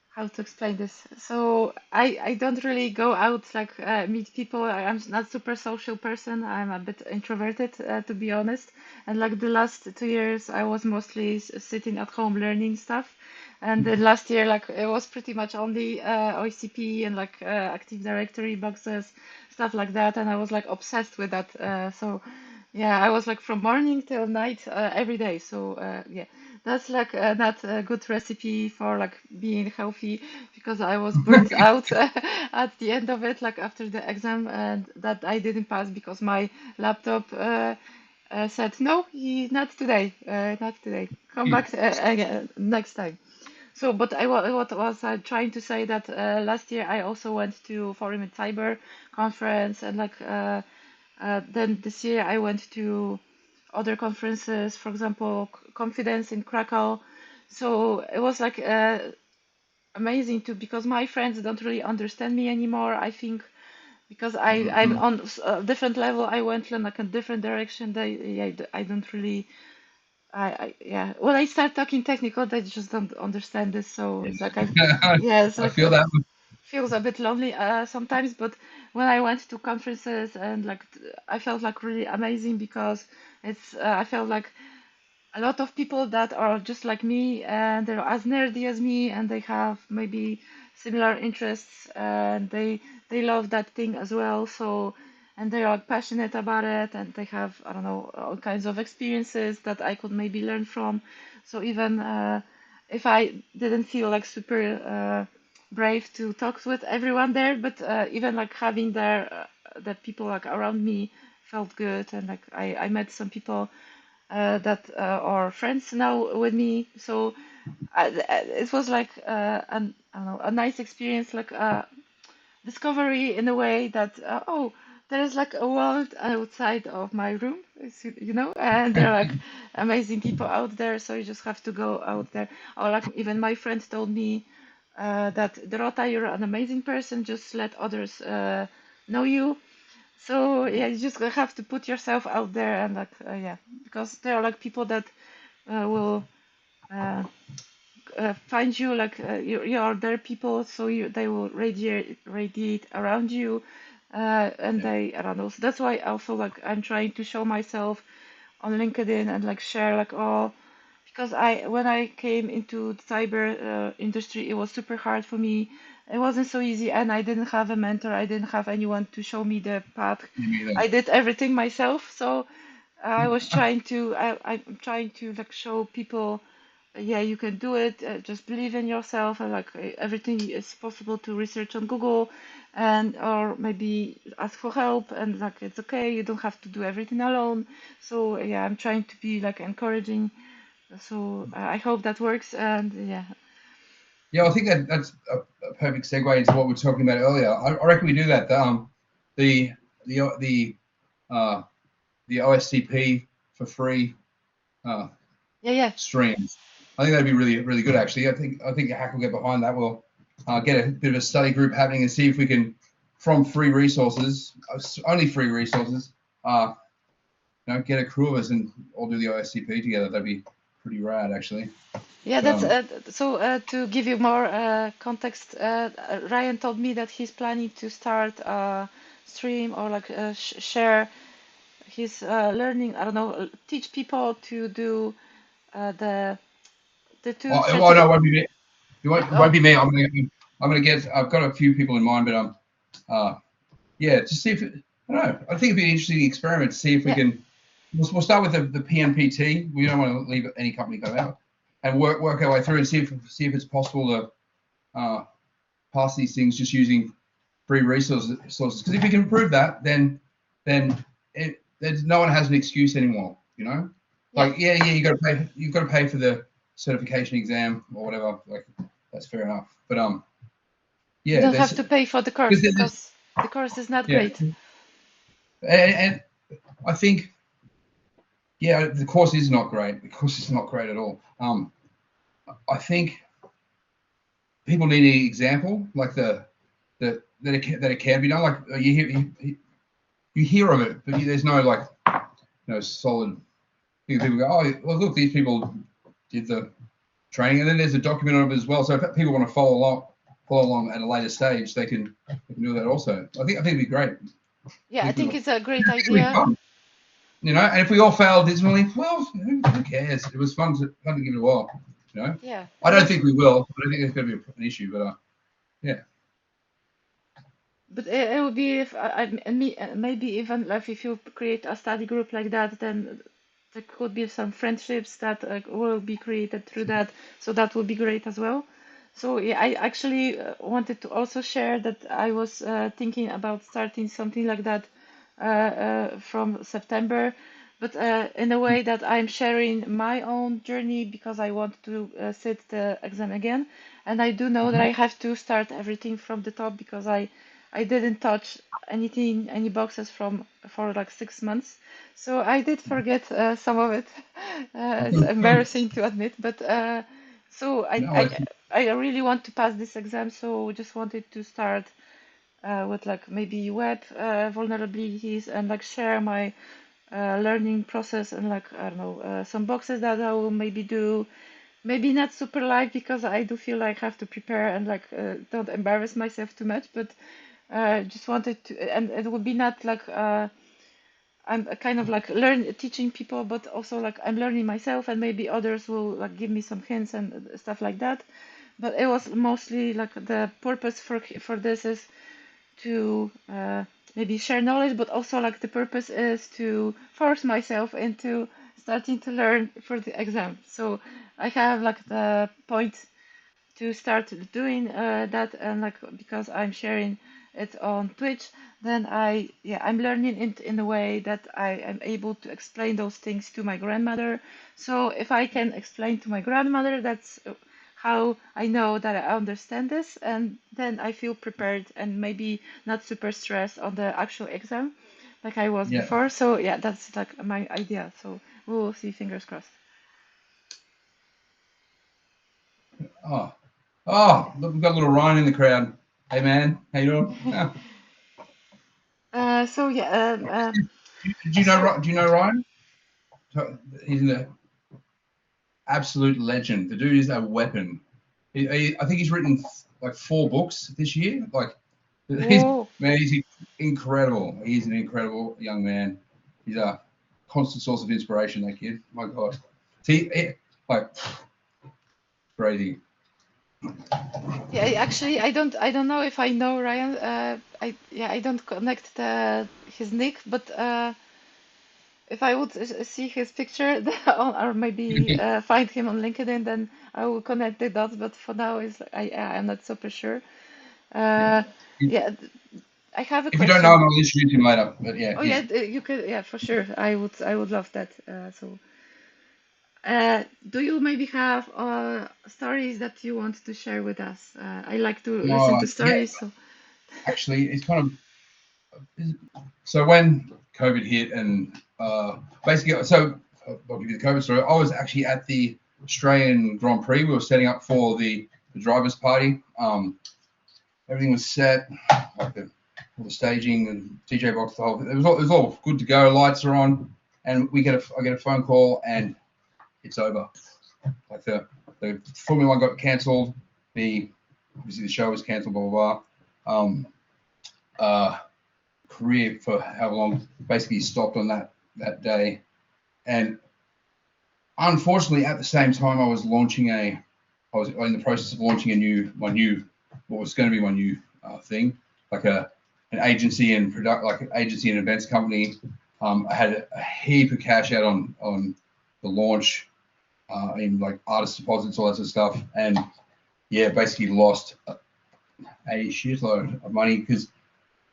how to explain this? So I don't really go out like meet people. I'm not super social person. I'm a bit introverted, to be honest. And like the last 2 years, I was mostly sitting at home learning stuff. And the last year, like it was pretty much only OCP and like Active Directory boxes, stuff like that. And I was like obsessed with that. So yeah, I was like from morning till night every day. So yeah, that's like not a good recipe for like being healthy because I was burnt out at the end of it, like after the exam, and that I didn't pass because my laptop said no, not today, not today. Come back again next time. So, but what was I trying to say that last year I also went to Forum and Cyber conference and like then this year I went to other conferences, for example, Confidence in Krakow. So it was like amazing too because my friends don't really understand me anymore. I think because I'm Mhm. on a different level. I went in like a different direction. I don't really. Yeah. When I start talking technical, they just don't understand this. So it's like yeah, it's I like feel that. feels a bit lonely sometimes, but when I went to conferences and like I felt like really amazing because it's I felt like a lot of people that are just like me and they're as nerdy as me and they have maybe similar interests and they love that thing as well. So and they are passionate about it and they have I don't know all kinds of experiences that I could maybe learn from. So even if I didn't feel like super brave to talk with everyone there, but even like having there the people like around me felt good and like I met some people that are friends now with me. So it was like I don't know, a nice experience, like discovery in a way that oh, there is like a world outside of my room, and there are like amazing people out there. So you just have to go out there. Or like even my friend told me that Dorota, you're an amazing person. Just let others know you. So yeah, you just have to put yourself out there and like yeah, because there are like people that will uh, find you like you are their people, so they will radiate around you, and Yeah. they I don't know. So that's why also like I'm trying to show myself on LinkedIn and like share like all because I when I came into the cyber industry, it was super hard for me. It wasn't so easy, and I didn't have a mentor. I didn't have anyone to show me the path. Me either. I did everything myself, so I was trying to. I'm trying to like show people, yeah, you can do it. Just believe in yourself, and like everything is possible to research on Google, and or maybe ask for help, and like it's okay. You don't have to do everything alone. So yeah, I'm trying to be like encouraging so I hope that works. And yeah, Yeah, I think that's a perfect segue into what we were talking about earlier. I reckon we do that. The the the uh, the OSCP for free uh, yeah, yeah, streams. I think that'd be really really good. Actually, I think a hack will get behind that. We'll get a bit of a study group happening and see if we can, from free resources, only free resources, get a crew of us and all do the OSCP together. That'd be pretty rad, actually. yeah. But That's so. To give you more context, Ryan told me that he's planning to start a stream or like share his learning. I don't know, teach people to do the two oh no, certi it won't be me. It like won't oh be me. I'm gonna. I've got a few people in mind, but yeah, just see if I don't know. I think it'd be an interesting experiment to see if we can. We'll start with the PNPT. We don't want to leave any company go out, and work our way through and see if it's possible to pass these things just using free resources. Because if we can prove that, then there's no one has an excuse anymore. You know, like you've got to pay for the certification exam or whatever. Like that's fair enough. But you don't have to pay for the course because the course is not great. And I think, yeah, the course is not great. The course is not great at all. I think people need an example, like that it can be done. Like you hear of it, but there's no like solid thing. People go, oh, well, look, these people did the training, and then there's a document of it as well. So if people want to follow along at a later stage, they can do that also. I think it'd be great. Yeah, I think it's a great idea. You know, and if we all fail dismally, well, who cares? It was fun to give it a while. You know. Yeah. I don't think we will. I don't think it's going to be an issue, but yeah. But it would be if maybe even like if you create a study group like that, then there could be some friendships that will be created through that. So that would be great as well. So yeah, I actually wanted to also share that I was thinking about starting something like that from September, but in a way that I'm sharing my own journey because I want to sit the exam again, and I do know that I have to start everything from the top because I didn't touch anything, any boxes for like 6 months. So I did forget some of it. It's embarrassing to admit, but so I really want to pass this exam. So just wanted to start with like maybe web vulnerabilities and like share my learning process and like I don't know some boxes that I will maybe do. Maybe not super live because I do feel like I have to prepare and like don't embarrass myself too much, but just wanted to, and it would be not like I'm kind of like teaching people, but also like I'm learning myself, and maybe others will like give me some hints and stuff like that. But it was mostly like the purpose for this is to maybe share knowledge, but also like the purpose is to force myself into starting to learn for the exam. So I have like the point to start doing that, and like because I'm sharing it on Twitch, then I'm learning it in a way that I am able to explain those things to my grandmother. So if I can explain to my grandmother, that's how I know that I understand this, and then I feel prepared and maybe not super stressed on the actual exam like I was before. So yeah, that's like my idea. So we will see, fingers crossed. Oh, look, we've got a little Ryan in the crowd. Hey man, how you doing? So yeah, do you know Ryan? He's an absolute legend. The dude is a weapon. I think he's written like 4 books this year. Like, he's incredible. He's an incredible young man. He's a constant source of inspiration. That kid, my God. See, like crazy. Yeah, actually, I don't know if I know Ryan. I don't connect his nick, but if I would see his picture or maybe find him on LinkedIn, then I will connect the dots. But for now, I'm not super sure. Yeah, I have a If question. you don't know him, I'll introduce him later. But yeah. Oh yeah, you could. Yeah, for sure. I would love that. Do you maybe have stories that you want to share with us? I like to listen to stories. Yeah. So. Actually, it's kind of so when COVID hit and basically, so I'll give you the COVID story. I was actually at the Australian Grand Prix. We were setting up for the drivers' party. Everything was set, like all the staging and DJ box. The whole it was all good to go. Lights are on, and I get a phone call and it's over. Like the Formula 1 got cancelled. Obviously the show was cancelled. Blah blah blah. Career for how long basically stopped on that day, and unfortunately at the same time I was in the process of launching my new what was going to be my new thing, like an agency and agency and events company. I had a heap of cash out on the launch, in like artist deposits, all that sort of stuff, and yeah, basically lost a shitload of money because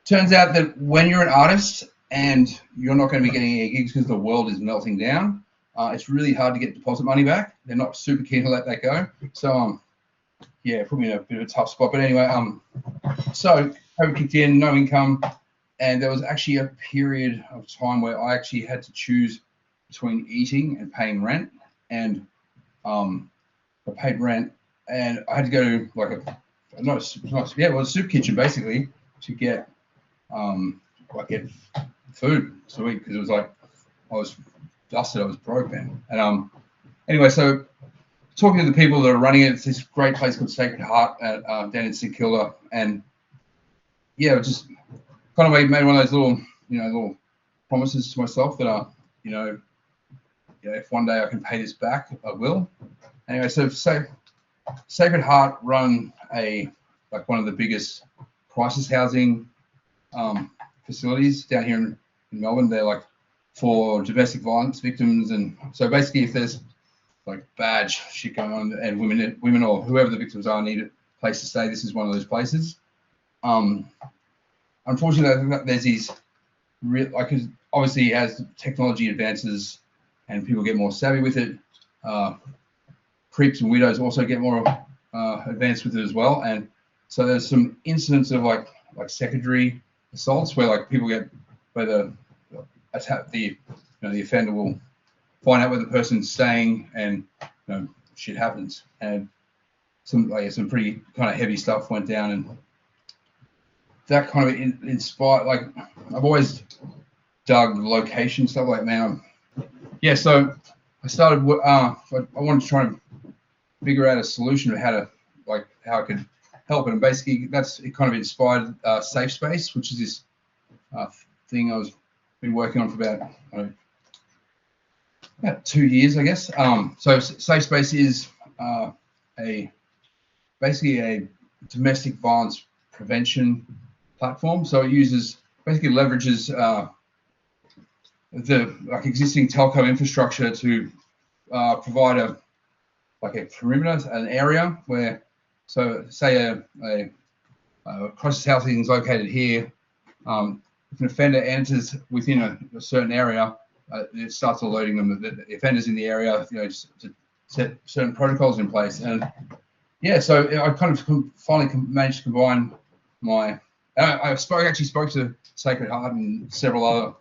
turns out that when you're an artist and you're not going to be getting any gigs because the world is melting down, it's really hard to get deposit money back. They're not super keen to let that go. So yeah, put me in a bit of a tough spot. But anyway, so COVID kicked in, no income, and there was actually a period of time where I actually had to choose between eating and paying rent. And I paid rent, and I had to go to like a soup kitchen basically to get get food to eat because it was like I was dusted, I was broke, man. And anyway, so talking to the people that are running it, it's this great place called Sacred Heart at, down in St Kilda, and yeah, just kind of made one of those little promises to myself that if one day I can pay this back, I will. Anyway, so Sacred Heart run one of the biggest crisis housing facilities down here in Melbourne. They're like for domestic violence victims, and so basically if there's like bad shit going on and women or whoever the victims are need a place to stay, this is one of those places. Unfortunately, there's these obviously as technology advances and people get more savvy with it, creeps and weirdos also get more advanced with it as well. And so there's some incidents of like secondary assaults where like people get where the offender will find out where the person's staying and shit happens. And some pretty kind of heavy stuff went down, and that kind of inspired. Like I've always dug location stuff. Like man, so I started. I wanted to try and figure out a solution of how I could help it, and basically it kind of inspired Safe Space, which is this thing I was been working on for about 2 years, I guess. So Safe Space is basically a domestic violence prevention platform. So it leverages the existing telco infrastructure to provide a perimeter, an area where, so say a crisis housing is located here. If an offender enters within a certain area, it starts alerting them that the offender's in the area, to set certain protocols in place. And yeah, so I kind of finally managed to combine my. I actually spoke to Sacred Heart and several other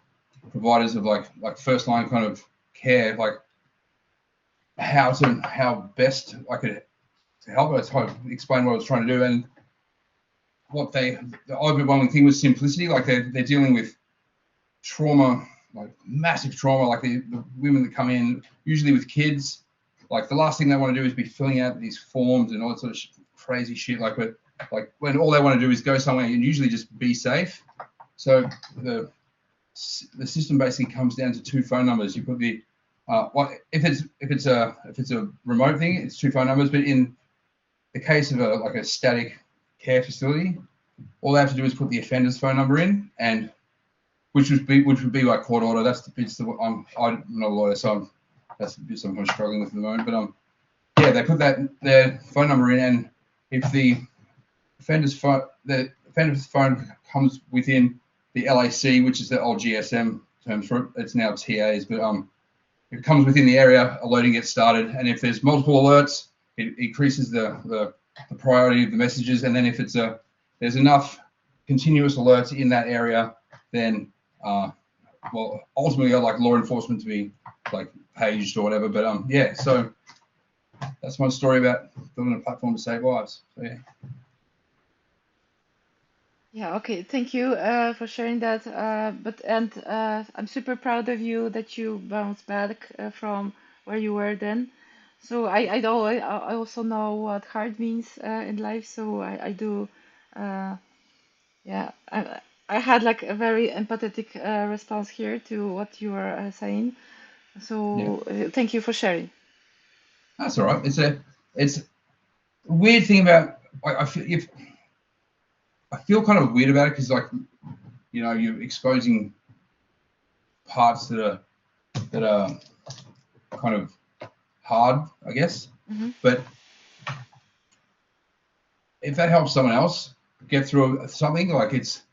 providers of like first line kind of care, like how best I could help. I tried to explain what I was trying to do, and the overwhelming thing was simplicity. Like they're dealing with trauma, like massive trauma. Like the women that come in, usually with kids, like the last thing they want to do is be filling out these forms and all that sort of crazy shit. Like when all they want to do is go somewhere and usually just be safe. So the system basically comes down to 2 phone numbers. You put the if it's a remote thing, it's 2 phone numbers. But in the case of a static care facility, all they have to do is put the offender's phone number in, and which would be like court order. That's the bits that I'm not a lawyer, so that's the bits I'm kind of struggling with at the moment. But they put their phone number in, and if the offender's phone comes within the LAC, which is the old GSM terms for it, it's now TAs, but if it comes within the area, alerting gets started, and if there's multiple alerts, it increases the priority of the messages, and then if there's enough continuous alerts in that area, then ultimately I'd like law enforcement to be like paged or whatever. But so that's my story about building a platform to save lives. So yeah. Yeah, okay. Thank you for sharing that. I'm super proud of you that you bounced back from where you were then. So I also know what hard means in life. So I do. Yeah, I had like a very empathetic response here to what you were saying. So thank you for sharing. That's all right. It's a weird thing about I feel kind of weird about it because, like, you know, you're exposing parts that are kind of hard, I guess. Mm-hmm. But if that helps someone else get through something, like it's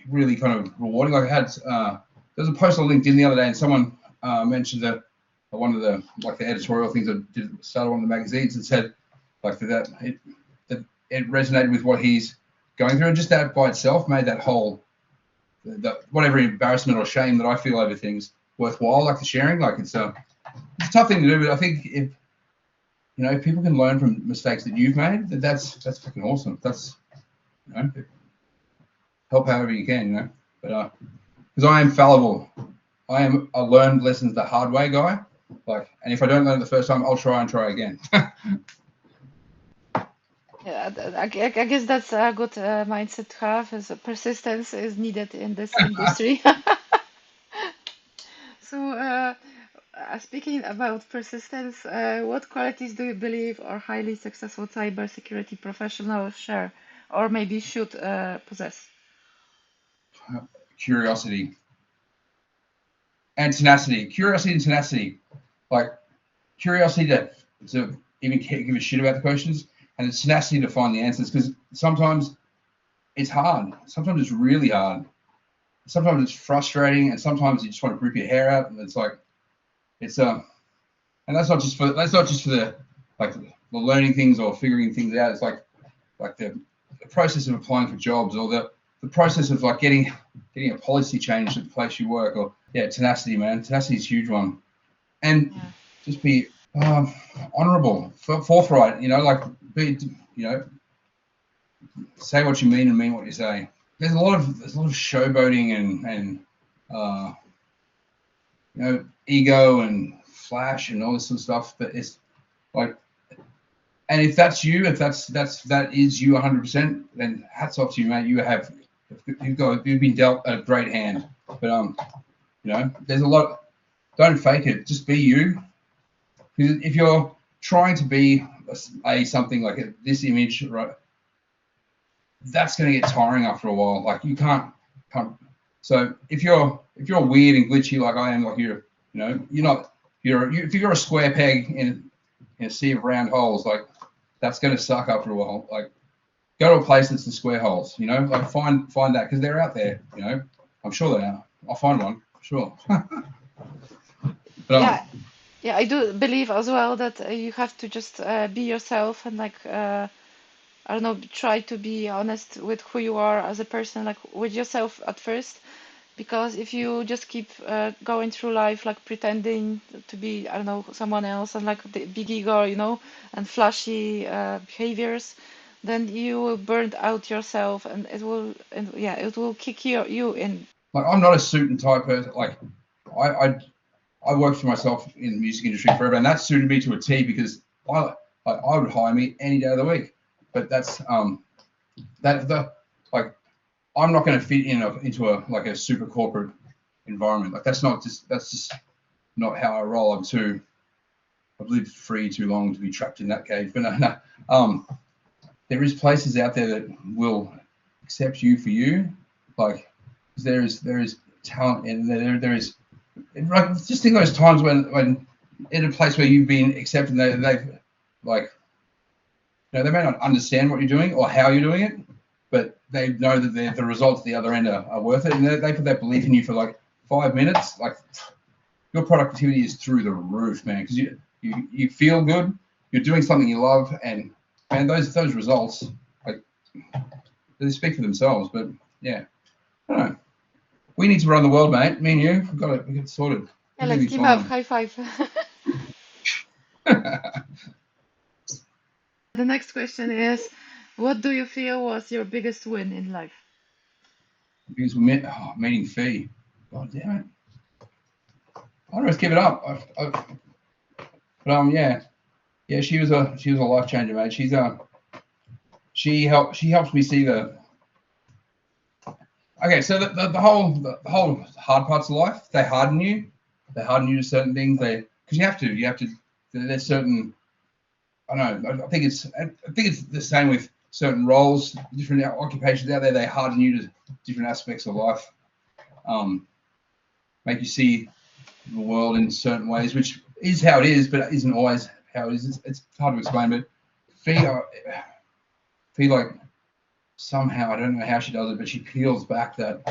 really kind of rewarding. Like I had there was a post on LinkedIn the other day, and someone mentioned that one of the editorial things that started on the magazines and said like that it resonated with what he's going through, and just that by itself made that whole whatever embarrassment or shame that I feel over things worthwhile. Like the sharing, like it's a tough thing to do, but I think if people can learn from mistakes that you've made, that's fucking awesome. That's help however you can, But because I am fallible, I am a learned lessons the hard way guy. Like, and if I don't learn it the first time, I'll try and try again. Yeah, I guess that's a good mindset to have, as persistence is needed in this industry. So, speaking about persistence, what qualities do you believe are highly successful cybersecurity professionals share, or maybe should possess? Curiosity and tenacity. Curiosity and tenacity. Like curiosity to even give a shit about the questions, and the tenacity to find the answers. Because sometimes it's hard. Sometimes it's really hard. Sometimes it's frustrating, and sometimes you just want to rip your hair out. And it's like it's and that's not just for the like the learning things or figuring things out. It's like the process of applying for jobs, or the process of like getting a policy changed at the place you work. Or tenacity, man. Tenacity is a huge one. And Yeah. just be honorable, forthright, like be, say what you mean and mean what you say. There's a lot of showboating and ego and flash and all this sort of stuff, but it's like, and if that's you, if that is you 100%, then hats off to you, mate. You've been dealt a great hand. But there's a lot. Don't fake it. Just be you. Because if you're trying to be something like this image, right, that's going to get tiring after a while. Like you can't. So if you're weird and glitchy like I am, like you're not. If you're a square peg in a sea of round holes, like that's going to suck after a while. Like go to a place that's the square holes. Like find that, because they're out there. I'm sure they are. I'll find one, sure. But Yeah, yeah, I do believe as well that you have to just be yourself and I don't know, try to be honest with who you are as a person, like with yourself at first. Because if you just keep going through life like pretending to be, I don't know, someone else and like the big ego, and flashy behaviors, then you will burn out yourself, and it will kick you in. like I'm not a suit and tie person. Like I worked for myself in the music industry forever, and that suited me to a T, because I would hire me any day of the week. But that's I'm not going to fit into a super corporate environment. Like that's just not how I roll. I've lived free too long to be trapped in that cage. But no. There is places out there that will accept you for you. Like there is talent, and there is. Just think of those times when in a place where you've been accepted, they've like, they may not understand what you're doing or how you're doing it, but they know that the results at the other end are worth it, and they put that belief in you for like 5 minutes. Like your productivity is through the roof, man, because you feel good, you're doing something you love, and man, those results, like, they speak for themselves. But yeah, I don't know. We need to run the world, mate. Me and you, we've got it sorted. Yeah, We're gonna let's be team up. fine. High five. The next question is, what do you feel was your biggest win in life? Because we met meeting fee. God damn it! I don't know. Give it up. But yeah. She was a life changer, mate. She helps me see the. Okay, so the whole hard parts of life, they harden you. They harden you to certain things. Because you have to. There's certain. I don't know. I think it's the same with certain roles, different occupations out there. They harden you to different aspects of life, make you see the world in certain ways, which is how it is, but isn't always how it is. It's hard to explain, but feel like somehow, I don't know how she does it, but she peels back that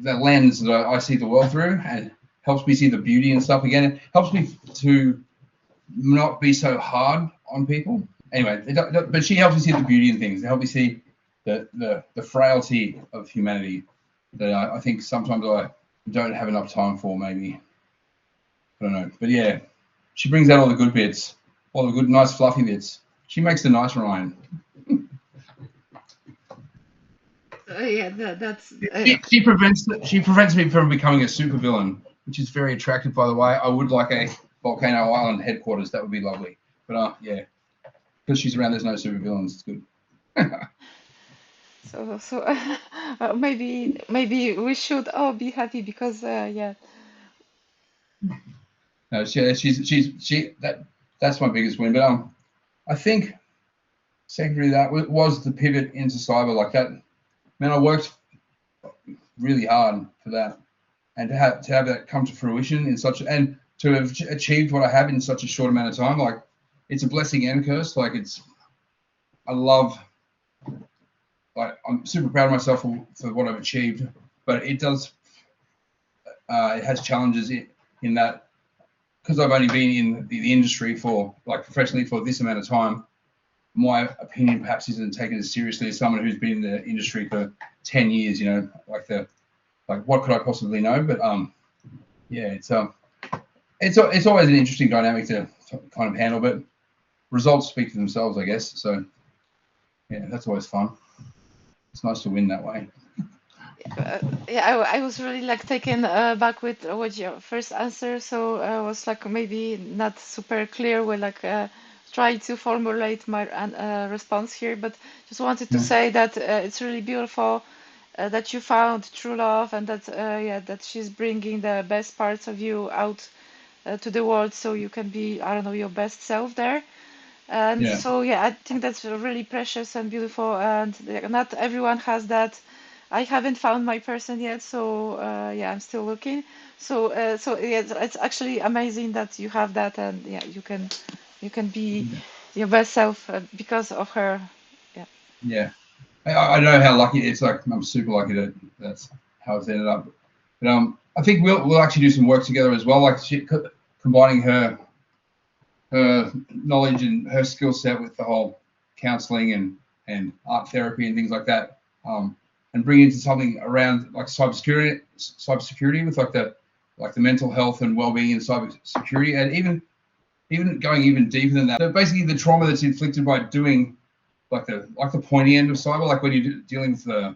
lens that I see the world through, and helps me see the beauty and stuff again. It helps me to not be so hard on people. Anyway, but she helps me see the beauty in things. It helps me see the frailty of humanity that I think sometimes I don't have enough time for, maybe. I don't know. But yeah, she brings out all the good bits, all the good, nice, fluffy bits. She makes the nice Ryan. Yeah, that's She prevents me from becoming a supervillain, which is very attractive, by the way. I would like a Volcano Island headquarters. That would be lovely. But yeah, because she's around, there's no supervillains. It's good. so maybe we should all be happy because yeah. No, that's my biggest win. But I think secondary to that was the pivot into cyber like that. Man, I worked really hard for that, and to have that come to fruition in such, and to have achieved what I have in such a short amount of time, like it's a blessing and a curse. Like I love, like I'm super proud of myself for what I've achieved, but it does, it has challenges in that, because I've only been in the industry for, like, professionally for this amount of time. My opinion perhaps isn't taken as seriously as someone who's been in the industry for 10 years. You know, like what could I possibly know? But yeah, it's always an interesting dynamic to kind of handle, but results speak for themselves, I guess. So yeah, that's always fun. It's nice to win that way. Yeah, I was really like taken back with what your first answer. So I was like maybe not super clear with like trying to formulate my response here, but just wanted to Yeah, say that it's really beautiful that you found true love and that yeah, that she's bringing the best parts of you out to the world so you can be, I don't know, your best self there. And yeah, so, yeah, I think that's really precious and beautiful, and not everyone has that. I haven't found my person yet, so yeah, I'm still looking. So yeah, it's actually amazing that you have that, and yeah, you can be yeah. your best self because of her. Yeah. Yeah. I know how lucky it's like. I'm super lucky that that's how it's ended up. But I think we'll actually do some work together as well, like combining her knowledge and her skill set with the whole counselling and art therapy and things like that, and bring into something around like cybersecurity with like the mental health and well-being in cybersecurity, and even going even deeper than that. So basically, the trauma that's inflicted by doing like the pointy end of cyber, like when you're dealing with the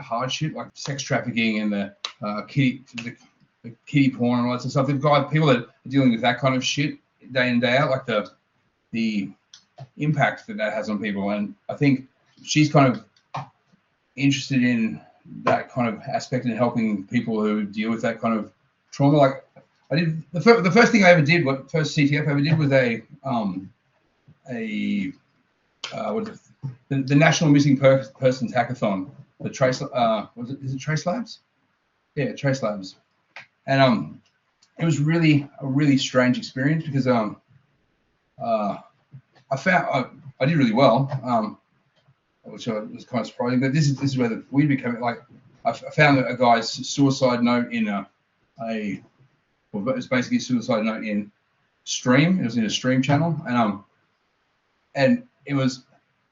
hard shit, like sex trafficking and the kitty porn and all that sort of stuff. They've got people that are dealing with that kind of shit day in day out, like the impact that has on people. And I think she's kind of interested in that kind of aspect and helping people who deal with that kind of trauma. Like I did the first thing I ever did, what first CTF I ever did was what is it? The National Missing Persons Hackathon. The Trace is it Trace Labs? Yeah, Trace Labs. And it was really a really strange experience because I did really well, which was kind of surprising. But this is where the weird became, like, I found a guy's suicide note in it was basically a suicide note in Stream. It was in a Stream channel, and it was,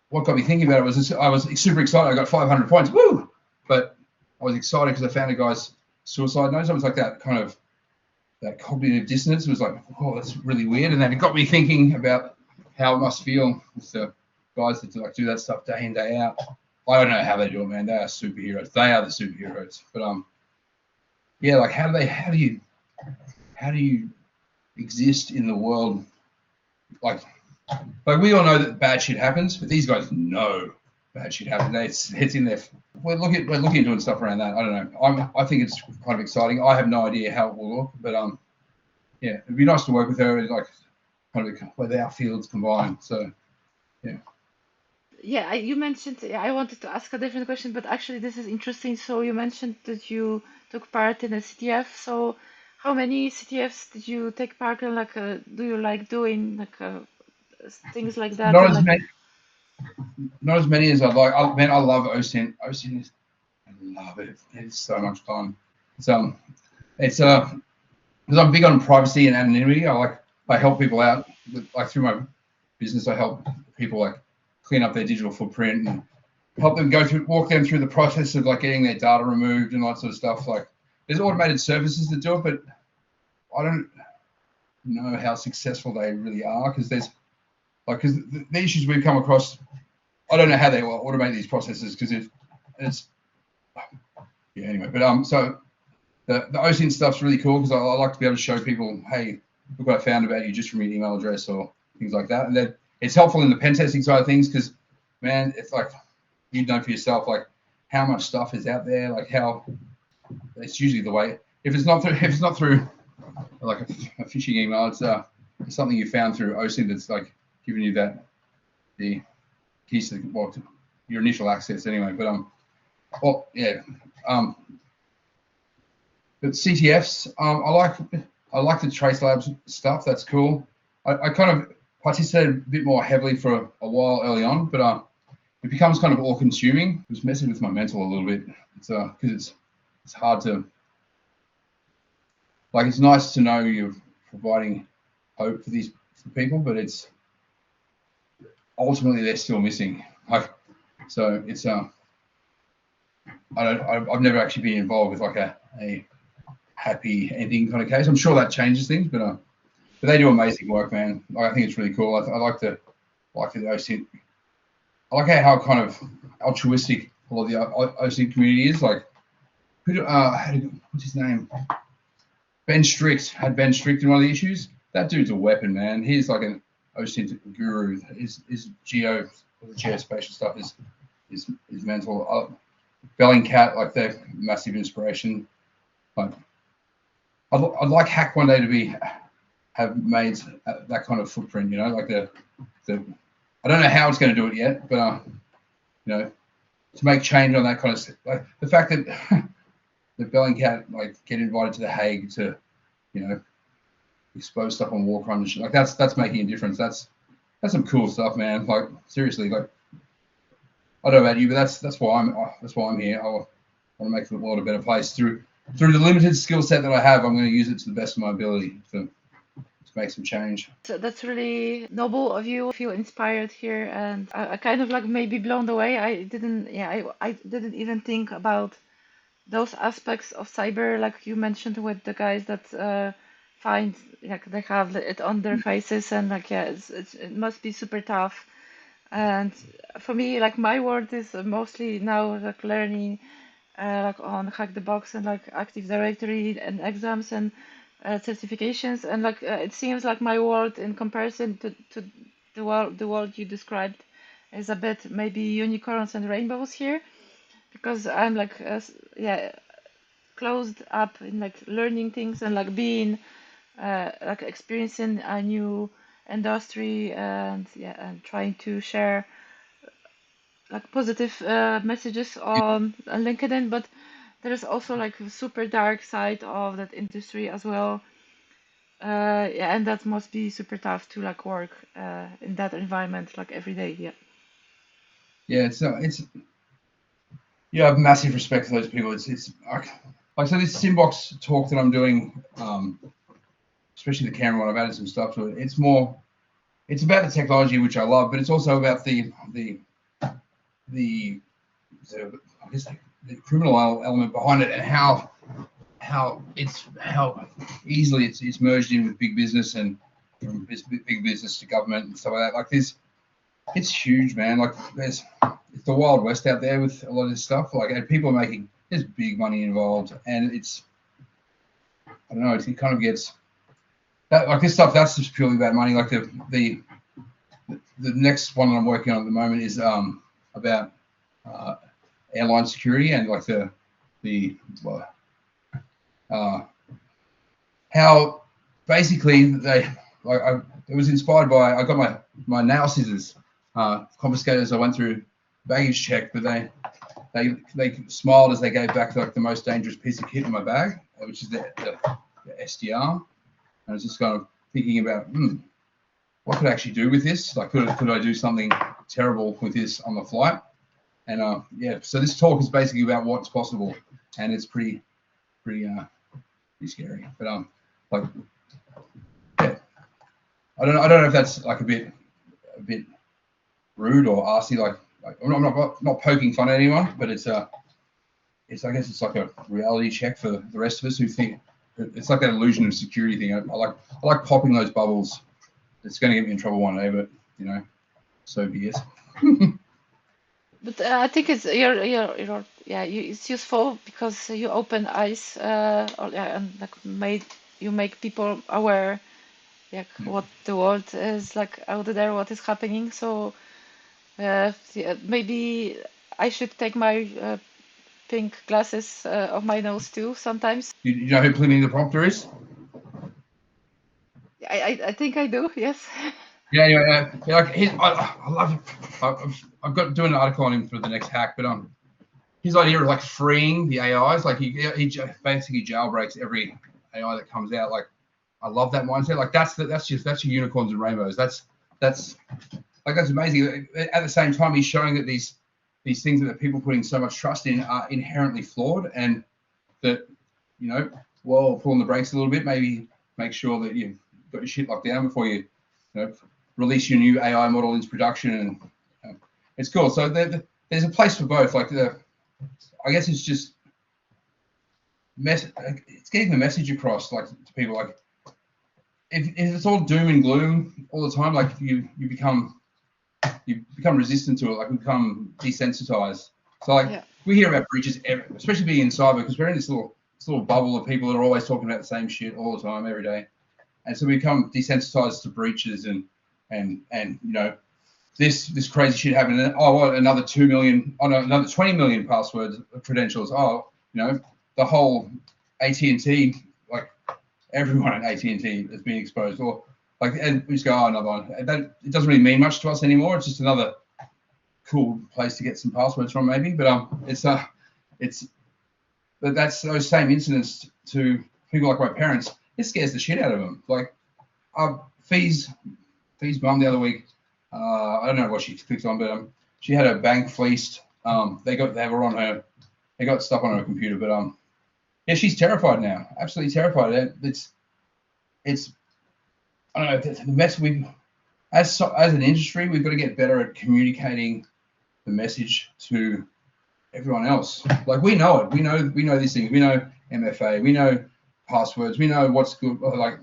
what got me thinking about it was I was super excited. I got 500 points, woo! But I was excited because I found a guy's suicide note. So it was like that kind of that cognitive dissonance. It was like, oh, that's really weird. And then it got me thinking about how it must feel with the guys that do that stuff day in, day out. I don't know how they do it, man. They are superheroes. They are the superheroes. But yeah, like how do you exist in the world? Like we all know that bad shit happens, but these guys know bad shit happens. It's in there. We're looking at doing stuff around that. I don't know. I think it's kind of exciting. I have no idea how it will look, but yeah, it'd be nice to work with her, like kind of with our fields combined. So yeah. Yeah, you mentioned, yeah, I wanted to ask a different question, but actually this is interesting. So you mentioned that you took part in a CTF. So how many CTFs did you take part in? Like, do you like doing like things like that? Not And as like, many, not as many as I'd like. Man, I love OSINT. OSINT is, I love it. It's so much fun. It's it's because I'm big on privacy and anonymity. I help people out with, like, through my business. I help people like clean up their digital footprint and help them walk them through the process of like getting their data removed and all that sort of stuff. Like, there's automated services that do it, but I don't know how successful they really are, because because the issues we've come across, I don't know how they will automate these processes, because it's yeah, anyway. But so the OSINT stuff's really cool, because I like to be able to show people, hey, look what I found about you just from your email address or things like that. And then it's helpful in the pen testing side of things, because, man, it's like, you know for yourself, like, how much stuff is out there, like how it's usually the way. If it's not through like a phishing email, it's something you found through OSINT that's like giving you the keys to, well, to your initial access anyway. Well, yeah, but CTFs, I like the Trace Labs stuff. That's cool. I kind of participated a bit more heavily for a while early on, but it becomes kind of all consuming. It was messing with my mental a little bit. It's because it's hard to, like, it's nice to know you're providing hope for these people, but it's ultimately they're still missing. Like, so it's I've never actually been involved with like a happy ending kind of case. I'm sure that changes things, but they do amazing work, man. Like, I think it's really cool. I like the OSINT. I like how kind of altruistic a lot of the OSINT community is. Like, what's his name? Ben Strict had Ben Strict in one of the issues. That dude's a weapon, man. He's like an OSINT guru. His geospatial stuff is mental. Bellingcat, like, they're massive inspiration. Like, I'd like Hack one day to have made that kind of footprint. You know, like the I don't know how it's going to do it yet, but you know, to make change on that kind of stuff. Like, the fact that the Bellingcat like get invited to The Hague to, you know, expose stuff on war crimes and shit, like, that's making a difference. That's some cool stuff, man. Like, seriously, like, I don't know about you, but that's why I'm here. I want to make the world a better place through the limited skill set that I have. I'm going to use it to the best of my ability to make some change. so that's really noble of you. I feel inspired here, and I kind of like maybe blown away. I didn't, yeah, I didn't even think about those aspects of cyber, like you mentioned with the guys that find like they have it on their faces, and like, yeah, it must be super tough. And for me, like, my world is mostly now like learning like on Hack the Box and like Active Directory and exams and certifications, and like it seems like my world in comparison to the world you described is a bit maybe unicorns and rainbows here, because I'm like yeah, closed up in like learning things and like being like experiencing a new industry, and yeah, and trying to share like positive messages on LinkedIn, but there is also like a super dark side of that industry as well. Yeah, and that must be super tough to like work in that environment like every day. Yeah. Yeah, it's yeah, I have massive respect for those people. It's like so this Simbox talk that I'm doing, especially the camera one, I've added some stuff to it. It's about the technology, which I love, but it's also about the I guess the criminal element behind it, and how easily it's merged in with big business, and from big business to government and stuff like that. Like, this, it's huge, man. Like, it's the Wild West out there with a lot of this stuff. Like, and people are making, there's big money involved, and I don't know, it kind of gets that, like, this stuff that's just purely about money. Like, the next one that I'm working on at the moment is about airline security, and like the how basically they, like, it was inspired by, I got my nail scissors confiscated as I went through baggage check, but they smiled as they gave back like the most dangerous piece of kit in my bag, which is the SDR. And I was just kind of thinking about, what could I actually do with this? Like, could I do something terrible with this on the flight? And yeah, so this talk is basically about what's possible, and it's pretty scary. But like, yeah, I don't know if that's like a bit rude or arsey. Like I'm not poking fun at anyone, but it's I guess it's like a reality check for the rest of us who think it's like that illusion of security thing. I like popping those bubbles. It's going to get me in trouble one day, but you know, so be it. But I think it's it's useful because you open eyes and like make people aware like what the world is like out there, what is happening. So maybe I should take my pink glasses off my nose too sometimes. You know who Pliny the Prompter is? I think I do, yes. Yeah. Like I love it. I've got doing an article on him for the next hack, but his idea of like freeing the AIs, like he basically jailbreaks every AI that comes out. Like I love that mindset. Like that's your unicorns and rainbows. That's amazing. At the same time, he's showing that these things that people putting so much trust in are inherently flawed, and that while pulling the brakes a little bit, maybe make sure that you've got your shit locked down before you release your new AI model into production. And it's cool. So there's a place for both. Like I guess it's just it's getting the message across, like to people. Like if it's all doom and gloom all the time, like you become resistant to it. Like we become desensitized. So like we hear about breaches, especially being in cyber, because we're in this little bubble of people that are always talking about the same shit all the time, every day, and so we become desensitized to breaches and this crazy shit happened. And, what, another 2 million, another 20 million passwords, credentials. The whole AT&T, like everyone at AT&T has been exposed. Or like, and we just go, another one. It doesn't really mean much to us anymore. It's just another cool place to get some passwords from, maybe. But but that's those same incidents to people like my parents. It scares the shit out of them. Like, Fee's mum the other week. I don't know what she clicked on, but she had her bank fleeced. They got stuff on her computer, but yeah, she's terrified now. Absolutely terrified. It's I don't know, the mess as an industry, we've got to get better at communicating the message to everyone else. Like we know it. We know these things. We know MFA. We know passwords. We know what's good. Like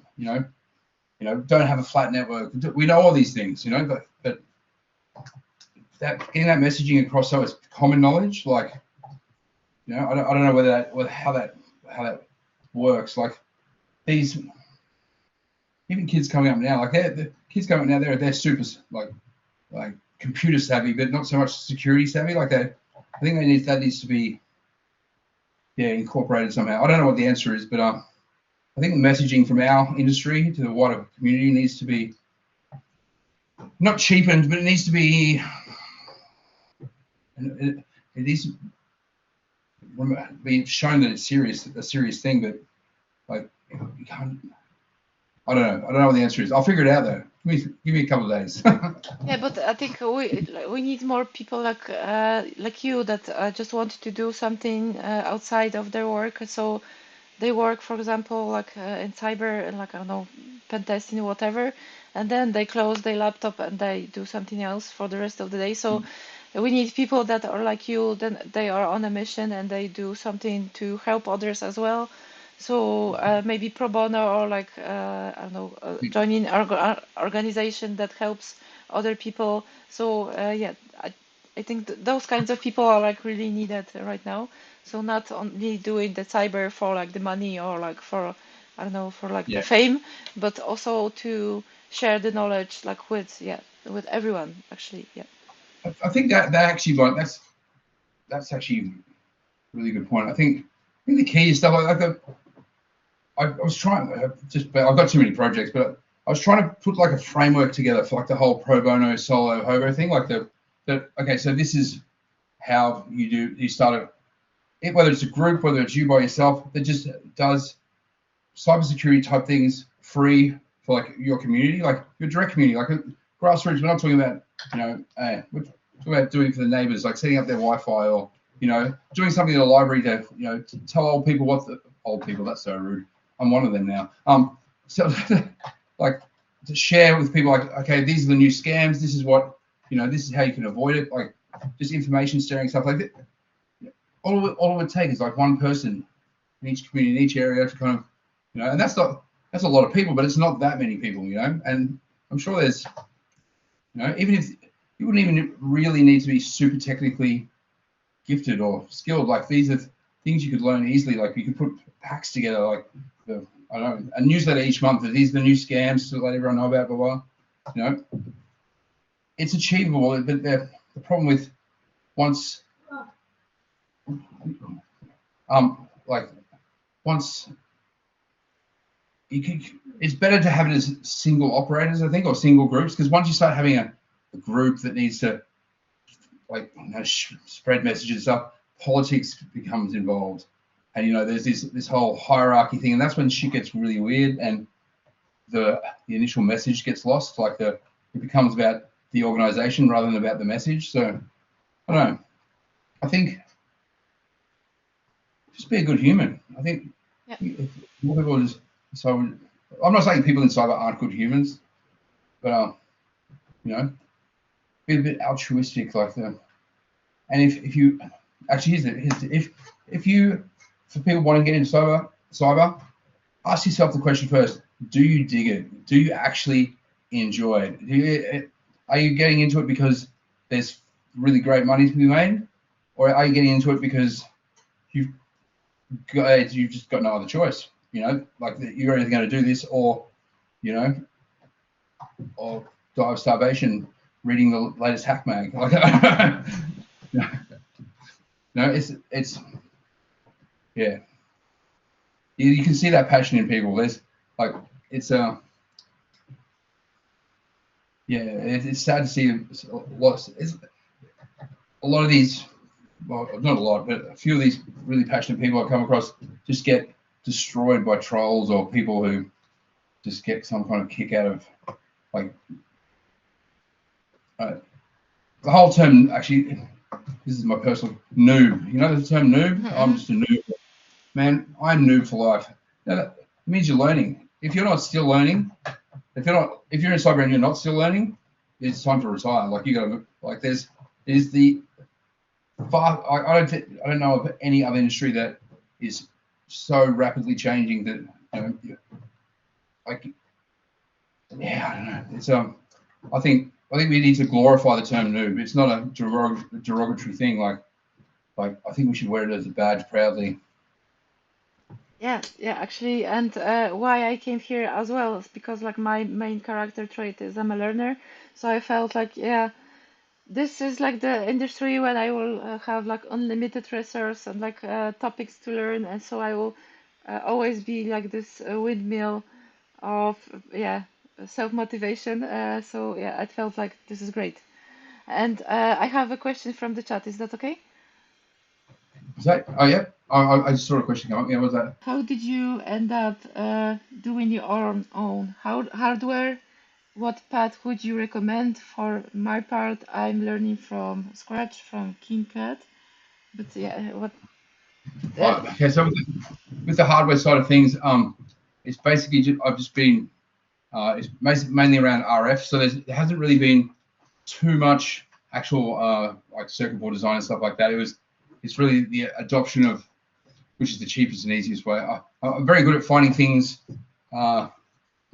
don't have a flat network. We know all these things. But getting that messaging across so it's common knowledge. Like I don't know how that works. Like these even kids coming up now. Like the kids coming up now. They're super like computer savvy, but not so much security savvy. Like that. I think that needs to be incorporated somehow. I don't know what the answer is, but I think the messaging from our industry to the wider community needs to be not cheapened, but it needs to be be shown that it's a serious thing. But like you can't. I don't know what the answer is. I'll figure it out though. Give me a couple of days. Yeah, but I think we need more people like you that just want to do something outside of their work. So they work, for example, like in cyber, like I don't know, pen testing, whatever, and then they close their laptop and they do something else for the rest of the day. So we need people that are like you, then they are on a mission and they do something to help others as well. So maybe pro bono or like I don't know, joining organization that helps other people. So yeah, I think those kinds of people are like really needed right now. So not only doing the cyber for like the money or like for I don't know for like the fame, but also to share the knowledge like with everyone actually. Yeah. I think that actually that's actually a really good point. I think the key is stuff like that. I was trying I've got too many projects, but I was trying to put like a framework together for like the whole pro bono solo hobo thing, like okay, so this is how you start it, whether it's a group, whether it's you by yourself, that just does cybersecurity type things free for like your community, like your direct community, like grassroots. We're not talking about, we're talking about doing for the neighbors, like setting up their Wi-Fi, or doing something in the library to to tell old people old people. That's so rude. I'm one of them now. So like to share with people, like, okay, these are the new scams. This is what this is how you can avoid it. Like just information sharing, stuff like that. All it would take is like one person in each community, in each area, to kind of and that's a lot of people, but it's not that many people, and I'm sure there's even if you wouldn't even really need to be super technically gifted or skilled, like these are things you could learn easily. Like you could put packs together, like I don't know, a newsletter each month that these are the new scams to let everyone know about, blah blah. It's achievable, but the problem with once it's better to have it as single operators, I think, or single groups, because once you start having a group that needs to spread messages and stuff, politics becomes involved, and there's this whole hierarchy thing, and that's when shit gets really weird, and the initial message gets lost. Like it becomes about the organization rather than about the message. So I don't know. I think just be a good human. I think if more people just I'm not saying people in cyber aren't good humans, but be a bit altruistic, like the. And if you actually if you for people wanting to get into cyber, ask yourself the question first: do you dig it? Do you actually enjoy it? Are you getting into it because there's really great money to be made, or are you getting into it because you've just got no other choice? Like you're either going to do this or or die of starvation reading the latest hack mag. Like, it's yeah. You can see that passion in people. There's like it's it's sad to see a lot of these, well, not a lot, but a few of these really passionate people I come across just get destroyed by trolls or people who just get some kind of kick out of like the whole term. Actually, this is my personal noob. You know the term noob? Mm-hmm. I'm just a noob. Man, I'm noob for life. Now, that means you're learning. If you're not still learning, if you're in cyber and you're not still learning, it's time to retire. Like you got to there's the far. I don't know of any other industry that is so rapidly changing that I don't know. It's I think we need to glorify the term noob. It's not a derogatory thing. Like I think we should wear it as a badge proudly. Yeah, actually, and why I came here as well is because like my main character trait is I'm a learner, so I felt like this is like the industry when I will have like unlimited resource and like topics to learn, and so I will always be like this windmill of self-motivation. So I felt like this is great, and I have a question from the chat. Is that okay? Is that? Oh yeah. I just saw a question come up. Yeah, what was that? How did you end up doing your own hardware? What path would you recommend? For my part, I'm learning from scratch from KineCAD. But what? Okay, so with the hardware side of things, it's basically I've just been it's mainly around RF. So there hasn't really been too much actual like circuit board design and stuff like that. It's really the adoption of which is the cheapest and easiest way. I'm very good at finding things to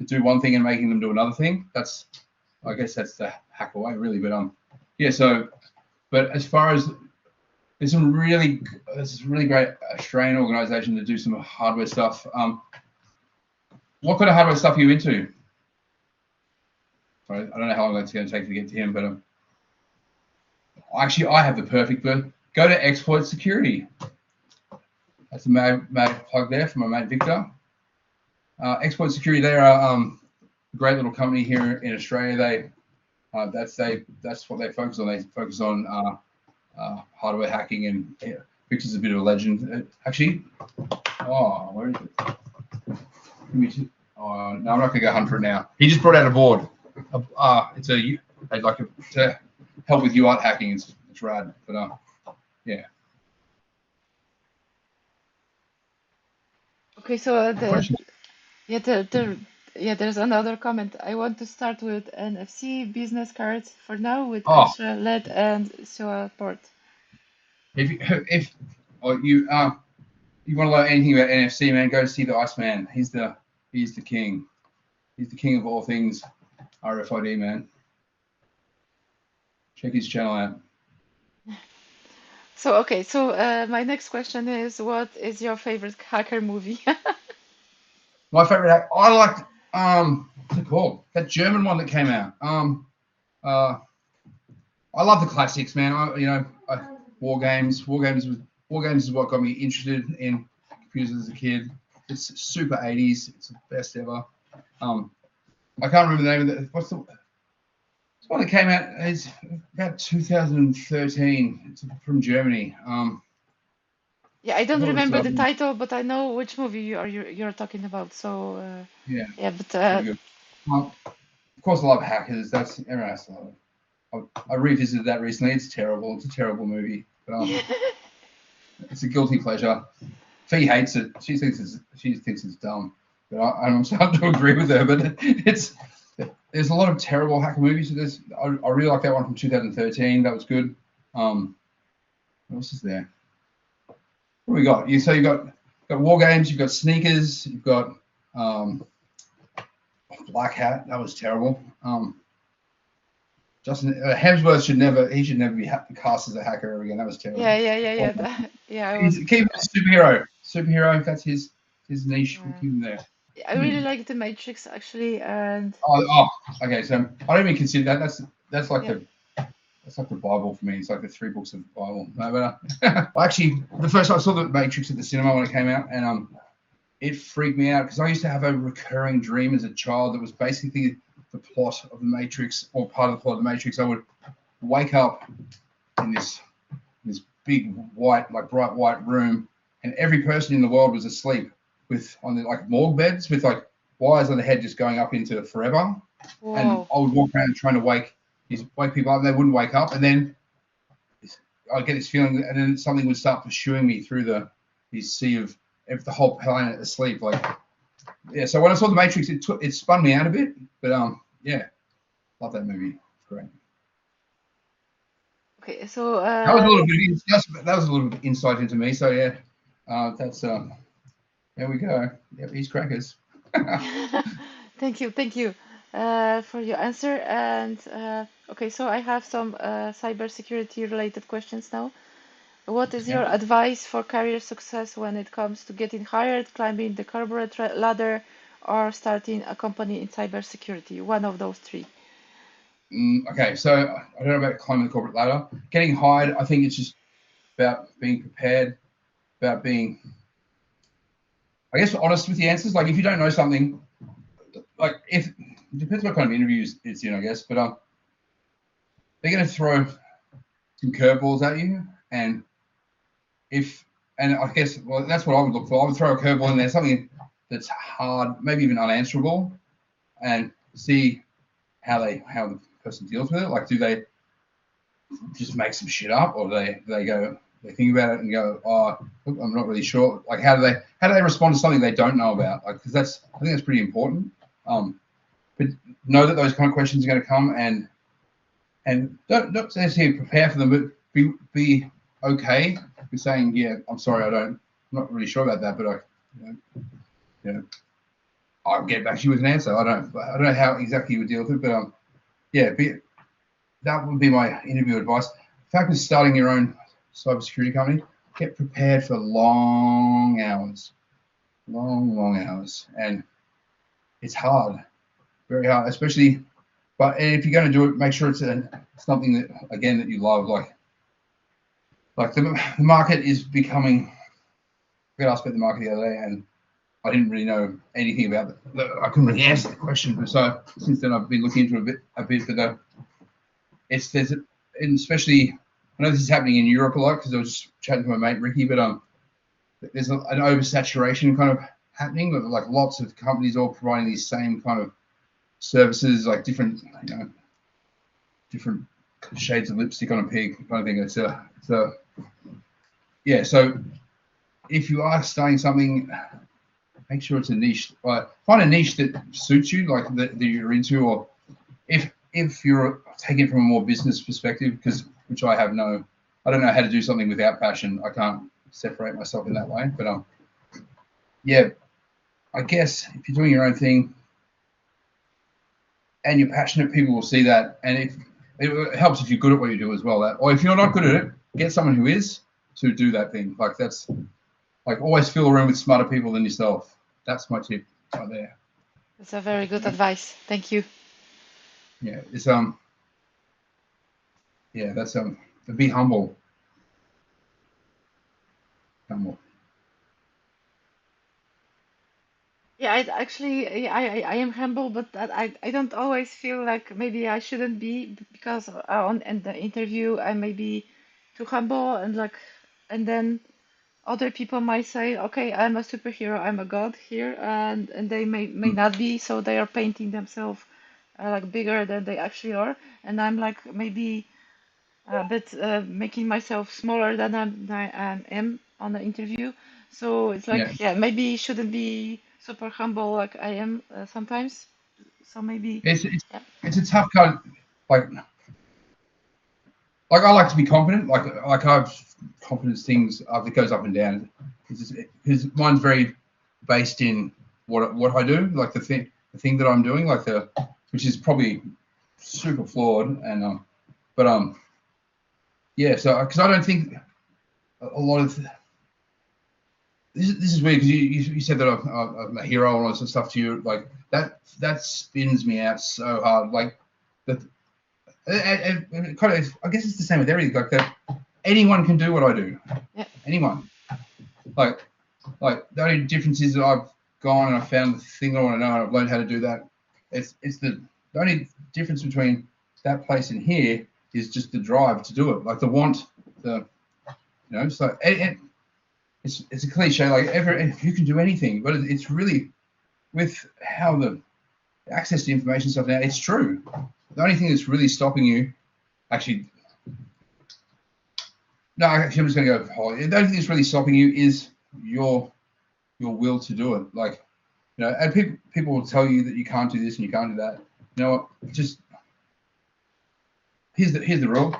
do one thing and making them do another thing. I guess that's the hack away, really. But but as far as there's this really great Australian organisation to do some hardware stuff. What kind of hardware stuff are you into? Sorry, I don't know how long that's going to take to get to him, but actually, I have the perfect bird. Go to Exploit Security. That's a mad plug there from my mate Victor. Exploit Security, they are a great little company here in Australia. That's what they focus on. They focus on hardware hacking, and Victor's a bit of a legend. Actually, where is it? No, I'm not going to go hunt for it now. He just brought out a board. It's to help with UART hacking. It's rad, but yeah. Okay, so there's another comment. I want to start with NFC business cards for now with extra LED and SOA port. If you want to learn anything about NFC, man, go see the Iceman. He's the king. He's the king of all things RFID, man. Check his channel out. So my next question is, what is your favorite hacker movie? My favorite hack, I liked what's it called? That German one that came out. I love the classics, man. War games. War games is what got me interested in computers as a kid. It's super 80s. It's the best ever. I can't remember the name of it. What's the one that came out? It's about 2013. It's from Germany. Yeah, I don't remember the title, but I know which movie you're talking about. So yeah, but of course I love hackers. That's everyone has to love it. I revisited that recently. It's terrible. It's a terrible movie, but it's a guilty pleasure. Fee hates it. She thinks it's dumb, but I'm starting to agree with her. But there's a lot of terrible hacker movies. I really like that one from 2013. That was good. What else is there? What do we got? You've got war games. You've got sneakers. You've got Black Hat. That was terrible. Justin Hemsworth should never be cast as a hacker again. That was terrible. Yeah. Keep a superhero. Superhero. That's his niche. We'll keep him there. I really like The Matrix actually, and okay. So I don't even consider that. That's like the Bible for me. It's like the 3 books of the Bible. No, but actually, the first time I saw The Matrix at the cinema when it came out, and it freaked me out because I used to have a recurring dream as a child that was basically the plot of The Matrix, or part of the plot of The Matrix. I would wake up in this big white, like bright white room, and every person in the world was asleep on the morgue beds with like wires on the head just going up into forever. Whoa. And I would walk around trying to wake people up, and they wouldn't wake up, and then I'd get this feeling, and then something would start pursuing me through this sea of the whole planet asleep. So when I saw The Matrix, it spun me out a bit, but love that movie. It's great. Okay, so that was a little bit of insight into me. So that's there we go. Yep, he's crackers. Thank you for your answer. And okay, so I have some cybersecurity related questions now. What is your advice for career success when it comes to getting hired, climbing the corporate ladder, or starting a company in cybersecurity? One of those 3. Okay, so I don't know about climbing the corporate ladder. Getting hired, I think it's just about being prepared, about being, I guess, honest with the answers. Like if you don't know something, it depends what kind of interviews it's in, I guess, but they're going to throw some curveballs at you, and I guess, well, that's what I would look for. I would throw a curveball in there, something that's hard, maybe even unanswerable, and see how the person deals with it. Like, do they just make some shit up, or they think about it and go, look, I'm not really sure. Like, how do they respond to something they don't know about? Like, because I think that's pretty important. But know that those kind of questions are going to come, and don't necessarily prepare for them, but be okay with saying, yeah, I'm sorry, I'm not really sure about that, but I'll get back to you with an answer. I don't know how exactly you would deal with it, but that would be my interview advice. In fact, with starting your own cybersecurity company, get prepared for long hours, and it's hard, very hard, especially. But if you're going to do it, make sure it's something that you love. Like the market is becoming. I got asked about the market the other day, and I didn't really know anything about it. I couldn't really answer the question. So since then, I've been looking into it a bit. But and especially, I know this is happening in Europe a lot because I was just chatting to my mate Ricky. But there's an oversaturation kind of happening. Like lots of companies all providing these same kind of services, like different shades of lipstick on a pig kind of thing. It's yeah. So if you are starting something, make sure it's a niche. Find a niche that suits you, like that you're into, or if you're taking it from a more business perspective, which I don't know how to do something without passion. I can't separate myself in that way. But yeah, I guess if you're doing your own thing and you're passionate, people will see that, and it helps if you're good at what you do as well. Or if you're not good at it, get someone who is to do that thing. Like that's like always fill a room with smarter people than yourself. That's my tip right there. That's a very good advice. Thank you. Yeah, it's yeah, that's be humble. Humble. Yeah, I am humble, but I don't always feel like maybe I shouldn't be because on in the interview I may be too humble and like, and then other people might say, okay, I'm a superhero, I'm a god here, and they may not be, so they are painting themselves like bigger than they actually are, and I'm like maybe a bit making myself smaller than I am on the interview. So it's Yeah, like, yeah, maybe shouldn't be super humble like I am sometimes. So maybe, it's yeah, it's a tough kind. Like I like to be confident. Like I've confidence things that goes up and down. Because mine's very based in what I do, like the thing that I'm doing, which is probably super flawed. And but yeah. So because I don't think a lot of this is weird because you said that I'm a hero and all this stuff to you, like that spins me out so hard. Like that, and kind of, I guess it's the same with everything. Like that, anyone can do what I do. yeah, Anyone. Like the only difference is that I've gone and I found the thing I want to know and I've learned how to do that. It's the only difference between that place and here is just the drive to do it, like the want, So it's a cliche, like you can do anything, but it's really with how the access to information stuff now. It's true. The only thing that's really stopping you, actually, no, actually, I'm just going to go. The only thing that's really stopping you is your will to do it. Like, and people will tell you that you can't do this and you can't do that. You know what? Just here's the rule.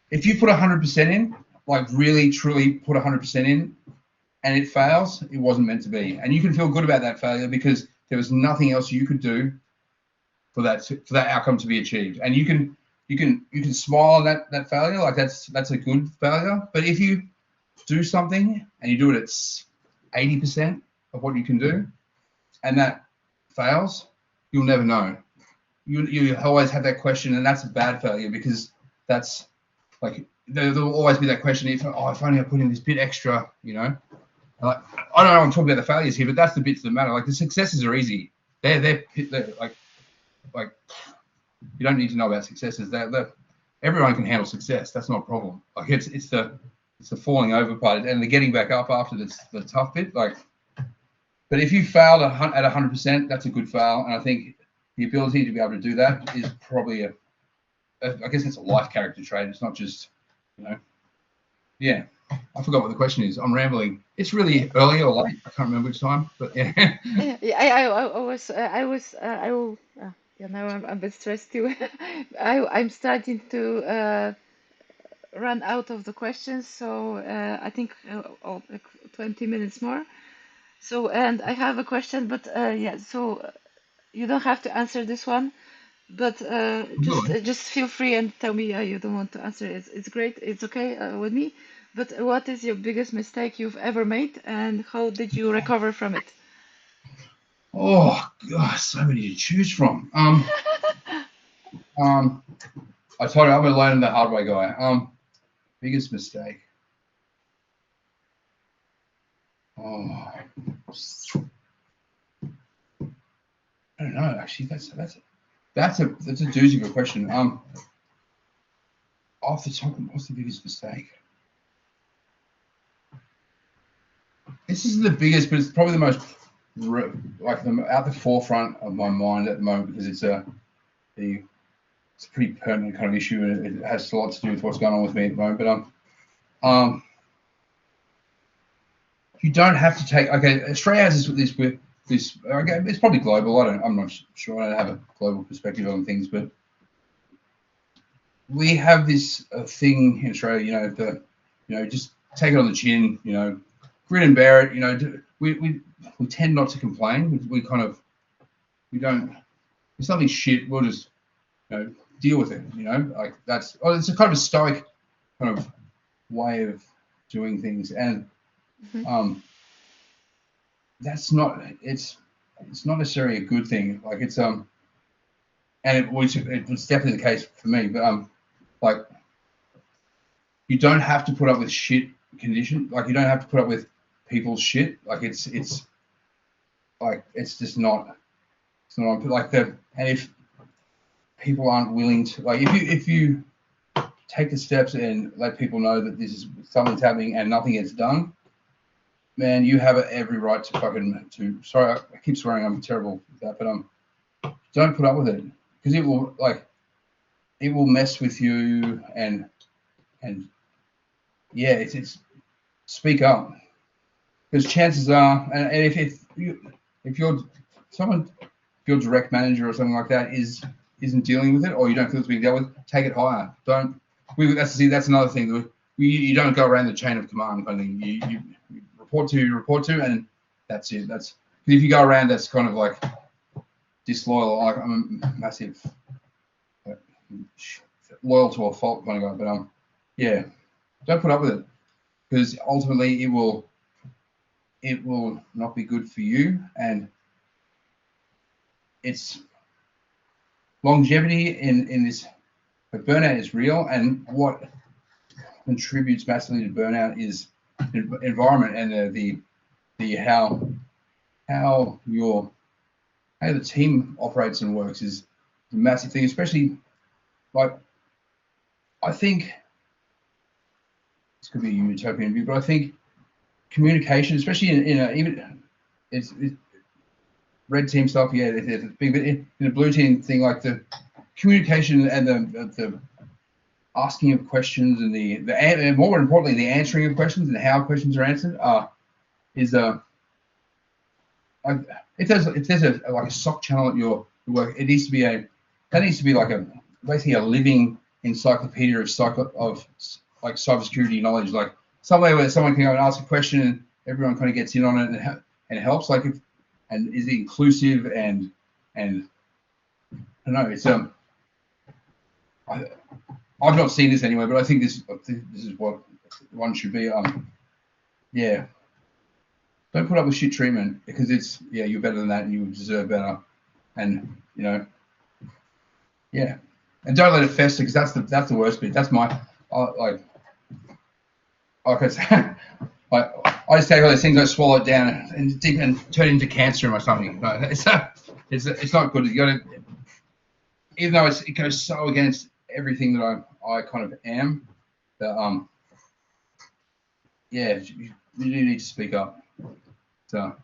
If you put 100% in, like really truly put 100% in, and it fails, it wasn't meant to be. And you can feel good about that failure because there was nothing else you could do for that outcome to be achieved. And you can smile at that failure, like that's a good failure. But if you do something and you do it at 80% of what you can do, and that fails, you'll never know. You always have that question, and that's a bad failure because that's like there'll always be that question. If only I put in this bit extra, Like, I don't know. I'm talking about the failures here, but that's the bits that matter. Like the successes are easy. They're like you don't need to know about successes. Everyone can handle success. That's not a problem. Like it's the falling over part and the getting back up after the tough bit. Like, but if you fail at 100%, that's a good fail. And I think the ability to be able to do that is probably I guess it's a life character trait. It's not just, yeah. I forgot what the question is. I'm rambling. It's really early or late. I can't remember which time, but yeah. yeah. I was I will. Yeah, now I'm a bit stressed too. I'm starting to run out of the questions, so I think like 20 minutes more. So, and I have a question, but yeah, so you don't have to answer this one, but just feel free and tell me you don't want to answer. It's great. It's okay with me. But what is your biggest mistake you've ever made, and how did you recover from it? Oh God, so many to choose from. I told you I'm a learn the hard way guy. Biggest mistake. Oh, I don't know. Actually, that's a doozy of a question. Off the top, what's the biggest mistake? This is the biggest, but it's probably the most at the forefront of my mind at the moment because it's a pretty pertinent kind of issue and it has a lot to do with what's going on with me at the moment. But you don't have to take. Okay, Australia has this with this. Okay, it's probably global. I'm not sure. I don't have a global perspective on things, but we have this thing in Australia. Just take it on the chin. Grin and bear it. We tend not to complain. We don't. If something's shit, we'll just deal with it. Like it's a kind of a stoic kind of way of doing things, and that's not. It's not necessarily a good thing. Like it's and it was definitely the case for me. But like you don't have to put up with shit condition. Like you don't have to put up with people's shit. Like it's like it's just not. It's not like the and if people aren't willing to like if you take the steps and let people know that this is something's happening and nothing gets done, man, you have every right to sorry, I keep swearing, I'm terrible with that, but don't put up with it because it will mess with you and yeah, it's speak up because chances are and if your direct manager or something like that isn't dealing with it, or you don't feel it's being dealt with, take it higher. That's another thing. You don't go around the chain of command kind of thing. You report to, and that's it. That's if you go around, that's kind of like disloyal. Like I'm a massive loyal to a fault kind of guy, but yeah, don't put up with it because ultimately it will not be good for you, and it's longevity in this. But burnout is real, and what contributes massively to burnout is the environment and the how the team operates and works is a massive thing. Especially like I think this could be a utopian view, but I think communication, especially even it's red team stuff, yeah, it's big, but in the blue team thing, like the communication and the asking of questions and and more importantly, the answering of questions and how questions are answered is if there's like a SOC channel at your work, it needs to be like basically a living encyclopedia of like cybersecurity knowledge, like somewhere where someone can go and ask a question and everyone kind of gets in on it and it helps, like and is inclusive and I don't know, it's I've not seen this anyway, but I think this is what one should be. Yeah, don't put up with shit treatment because you're better than that and you deserve better, and yeah, and don't let it fester because that's the worst bit. That's my like I said, like I just take all those things, I swallow it down and turn it into cancer or something. No, it's not good. You got to, even though it goes so against everything that I kind of am, that yeah, you do need to speak up. So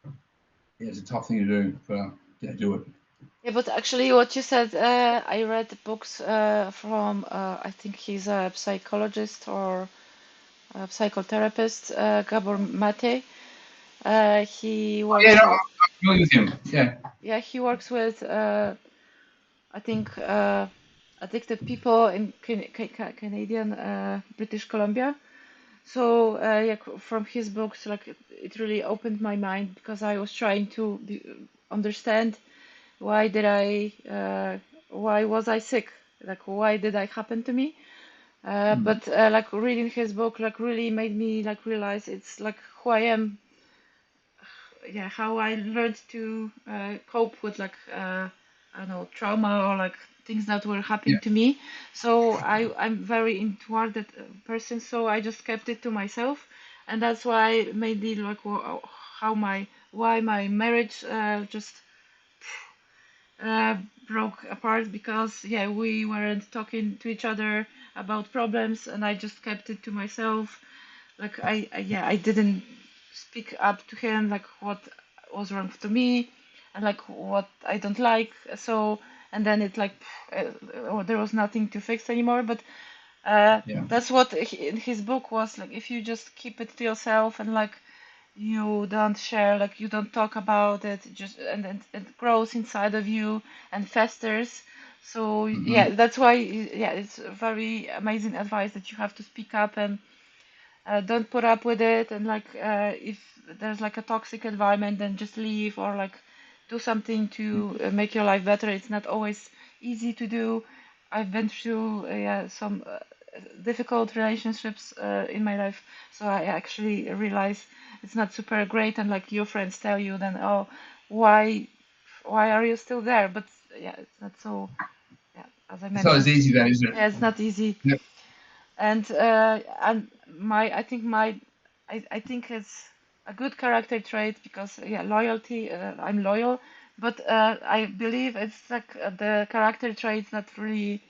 yeah, it's a tough thing to do, but yeah, do it. Yeah, but actually, what you said, I read books from, I think he's a psychologist or a psychotherapist, Gabor Mate. He Yeah, works no, with, I'm familiar with him. Yeah. yeah, he works with, I think, addicted people in Canadian, British Columbia. So, yeah, from his books, like it really opened my mind because I was trying to understand why was I sick? Like, why did that happen to me? But like reading his book, like really made me like realize it's like who I am, yeah, how I learned to cope with like I don't know, trauma or like things that were happening Yeah. to me. So I'm very introvert person, so I just kept it to myself. and that's why maybe like why my marriage just uh, broke apart, because yeah, we weren't talking to each other about problems, and I just kept it to myself. Like yeah, I didn't speak up to him like what was wrong to me and like what I don't like. So and then it like there was nothing to fix anymore. But Yeah. that's what in his book was like, if you just keep it to yourself and like you don't share, like you don't talk about it, just and it grows inside of you and festers. So Mm-hmm. yeah, that's why yeah, it's very amazing advice that you have to speak up and don't put up with it. And like if there's like a toxic environment, then just leave or like do something to make your life better. It's not always easy to do. I've been through yeah, some difficult relationships in my life, so I actually realize it's not super great. And like your friends tell you, then oh, why why are you still there? But yeah, it's not so. Yeah, as I It's not as mentioned, easy, that, is it? yeah, it's not easy. Yep. And my I think my I think it's a good character trait, because yeah, loyalty, I'm loyal, but I believe it's like the character trait that really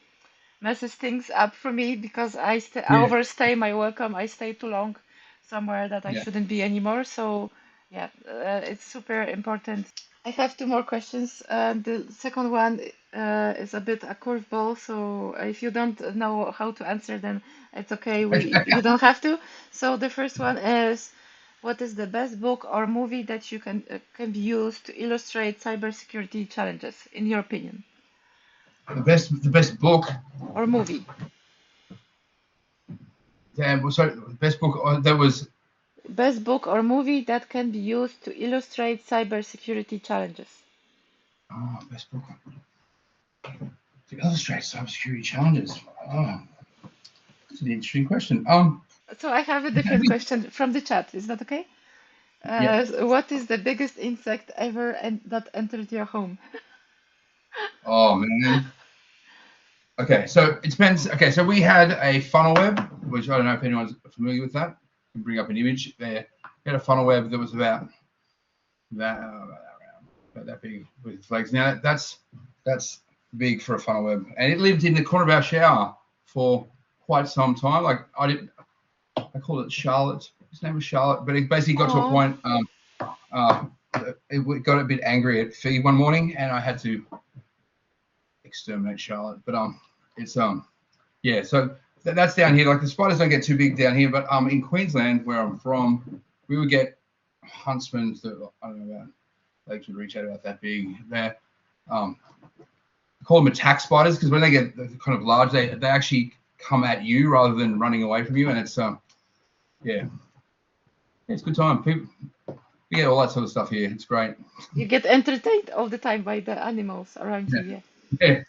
messes things up for me, because I Yeah. overstay my welcome. I stay too long somewhere that I Yeah. shouldn't be anymore. So yeah, it's super important. I have two more questions. The second one is a bit a curveball, so if you don't know how to answer, then it's okay. You don't have to. So the first one is, what is the best book or movie that you can be used to illustrate cybersecurity challenges, in your opinion? The best book. Or movie. Damn. Well, sorry. The best book. That was. Best book or movie that can be used to illustrate cybersecurity challenges. Oh, best book to illustrate cybersecurity challenges. Oh, that's an interesting question. So I have a different question from the chat. Is that okay? Yeah. What is the biggest insect ever and that entered your home? Oh man. Okay, so it depends. Okay, so we had a funnel web, which I don't know if anyone's familiar with that. You can bring up an image there. We had a funnel web that was about that big with its legs. Now that's big for a funnel web, and it lived in the corner of our shower for quite some time. Like I called it Charlotte. His name was Charlotte, but it basically got to a Oh, point. Uh, it got a bit angry at feed one morning, and I had to exterminate Charlotte. But it's yeah. So that's down here. Like the spiders don't get too big down here, but in Queensland, where I'm from, we would get huntsmen that I don't know about legs would reach out about that big. They're I call them attack spiders, because when they get kind of large, they actually come at you rather than running away from you, and it's yeah, it's a good time. People, we get all that sort of stuff here. It's great. you get entertained all the time by the animals around Yeah. you, yeah. Yeah.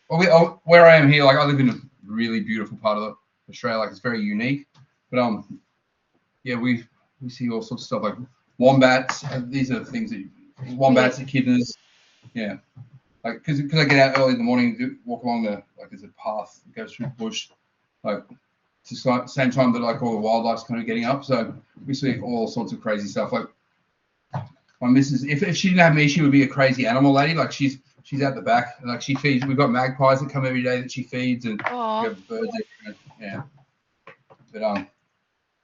Well, where I am here, like I live in a really beautiful part of Australia. Like it's very unique, but yeah, we see all sorts of stuff like wombats. These are things that Yeah, wombats, echidnas. Yeah, like because I get out early in the morning, walk along there's a path that goes through the bush, like it's the same time that like all the wildlife's kind of getting up. So we see all sorts of crazy stuff. Like my missus, if she didn't have me, she would be a crazy animal lady. Like she's out the back, and like she feeds. We've got magpies that come every day that she feeds, and we oh, have birds. Yeah, but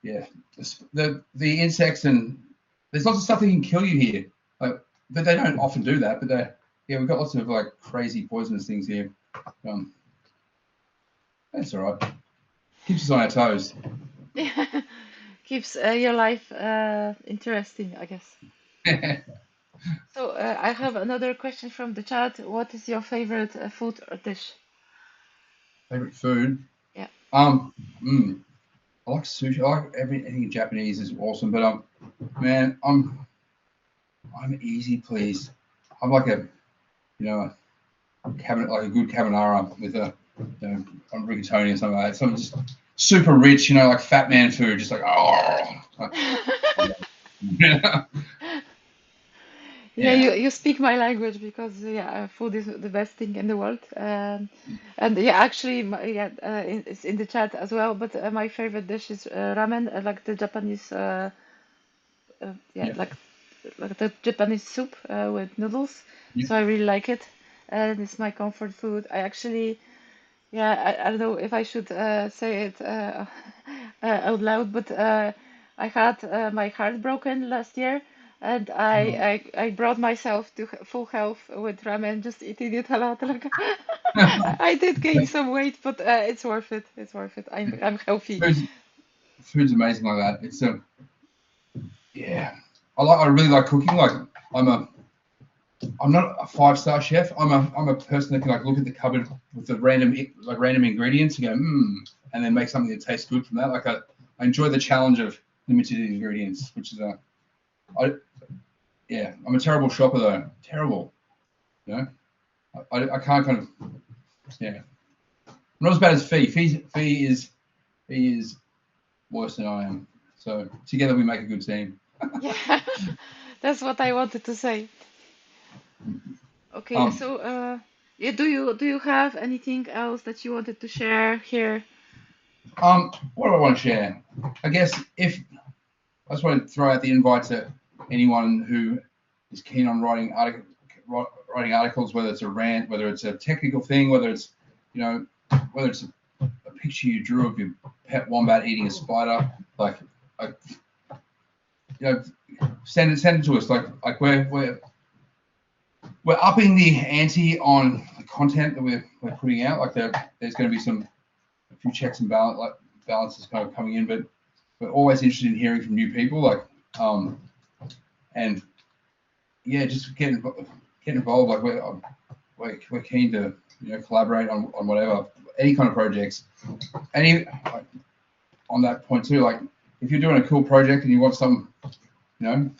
yeah, the insects, and there's lots of stuff that can kill you here. Like, but they don't often do that. But yeah, we've got lots of like crazy poisonous things here. Um, that's all right. Keeps us on our toes. yeah. Keeps your life interesting, I guess. So I have another question from the chat. What is your favorite food or dish? Favorite food? Yeah. Um, I like sushi. I like everything Japanese is awesome. But man, I'm easy pleased. I'm like a cabinet, like a good carbonara with a rigatoni or something like that. Something just super rich, like fat man food, just like oh. Like, Yeah, Yeah. you speak my language because yeah, food is the best thing in the world. And yeah, actually, it's in the chat as well. But my favorite dish is ramen, like the Japanese, yeah, Yeah. like the Japanese soup with noodles. Yeah. So I really like it, and it's my comfort food. I actually, yeah, I don't know if I should say it out loud, but I had my heart broken last year, and I brought myself to full health with ramen, just eating it a lot. Like I did gain some weight, but it's worth it. It's worth it. I'm healthy. Food's, food's amazing like that. It's a yeah. I really like cooking. Like I'm a I'm not a five-star chef. I'm a person that can like look at the cupboard with the random ingredients and go and then make something that tastes good from that. Like I enjoy the challenge of limited ingredients, which is I yeah. I'm a terrible shopper though. Terrible. You know. I can't kind of yeah. I'm not as bad as Fee. Fee is worse than I am. So together we make a good team. Yeah, that's what I wanted to say. Okay, Um, so yeah, do you have anything else that you wanted to share here? what do I want to share? I guess if I just want to throw out the invite to anyone who is keen on writing articles, whether it's a rant, whether it's a technical thing, whether it's you know, whether it's a picture you drew of your pet wombat eating a spider, like you know, send it to us. Like we're upping the ante on the content that we're putting out. Like there's going to be a few checks and balances kind of coming in, but we're always interested in hearing from new people. Like and yeah, just get involved. Like we're keen to collaborate on whatever, any kind of projects. Any on that point too, like if you're doing a cool project and you want some, I'm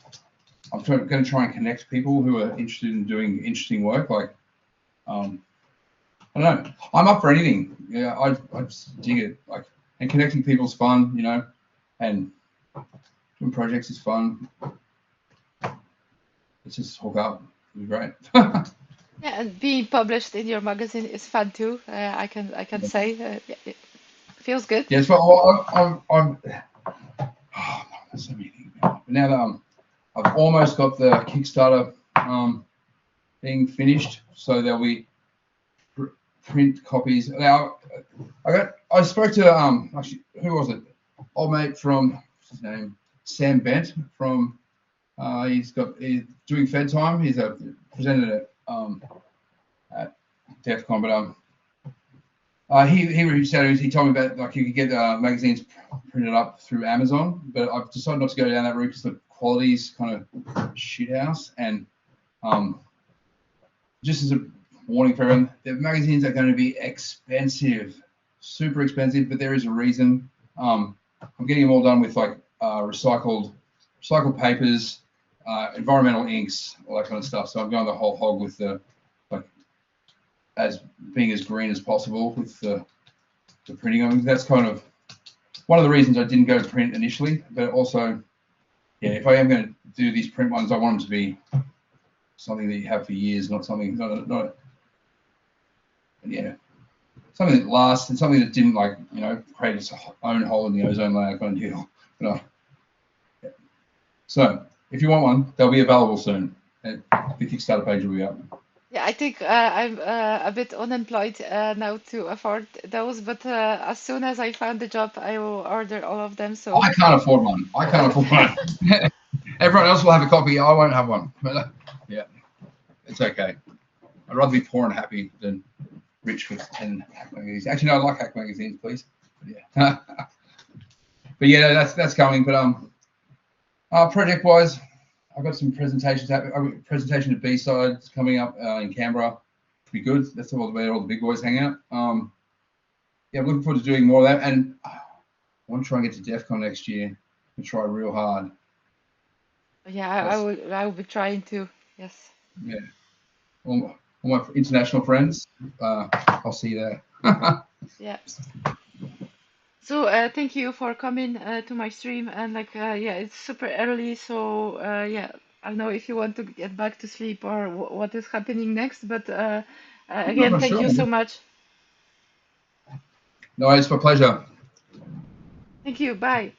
going to try and connect people who are interested in doing interesting work. Like I don't know, I'm up for anything. Yeah, I just dig it. Like and connecting people's fun, and doing projects is fun. Let's just hook up. It'd be great. Yeah, and being published in your magazine is fun too. I can say yeah, it feels good. Yes, well, I'm oh, there's so many things now. But now that I've almost got the Kickstarter thing finished, so there'll be print copies. Now, I spoke to actually, who was it? Old mate from what's his name, Sam Bent from he's doing Fed Time. He's presented at DEF CON, but he reached out. He told me about like you could get magazines printed up through Amazon, but I've decided not to go down that route because the quality's kind of shit house. And just as a warning for everyone, the magazines are going to be expensive, super expensive, but there is a reason. I'm getting them all done with like recycled papers, environmental inks, all that kind of stuff. So I'm going the whole hog with the as being as green as possible with the printing. I mean, that's kind of one of the reasons I didn't go to print initially, but also, yeah, if I am going to do these print ones, I want them to be something that you have for years, not something that lasts and something that didn't create its own hole in the ozone layer kind of deal. So if you want one, they'll be available soon. The Kickstarter page will be up. Yeah, I think I'm a bit unemployed now to afford those, but as soon as I found the job, I will order all of them. So I can't afford one. Everyone else will have a copy. I won't have one. Yeah, it's okay. I'd rather be poor and happy than rich with 10 hack magazines. Actually, no, I like hack magazines, please. But yeah, but yeah, that's coming. But project-wise, I've got some presentations. I've got a presentation of B-sides coming up in Canberra. Be good. That's where all the big boys hang out. Yeah, I'm looking forward to doing more of that, and I want to try and get to DEF CON next year and try real hard. yeah, I will be trying to. Yes. Yeah, all my international friends. I'll see you there. Yeah. So thank you for coming to my stream, and yeah, it's super early, so yeah, I don't know if you want to get back to sleep or what is happening next, but I'm again, not thank sure. you so much. No, it's my pleasure. Thank you. Bye.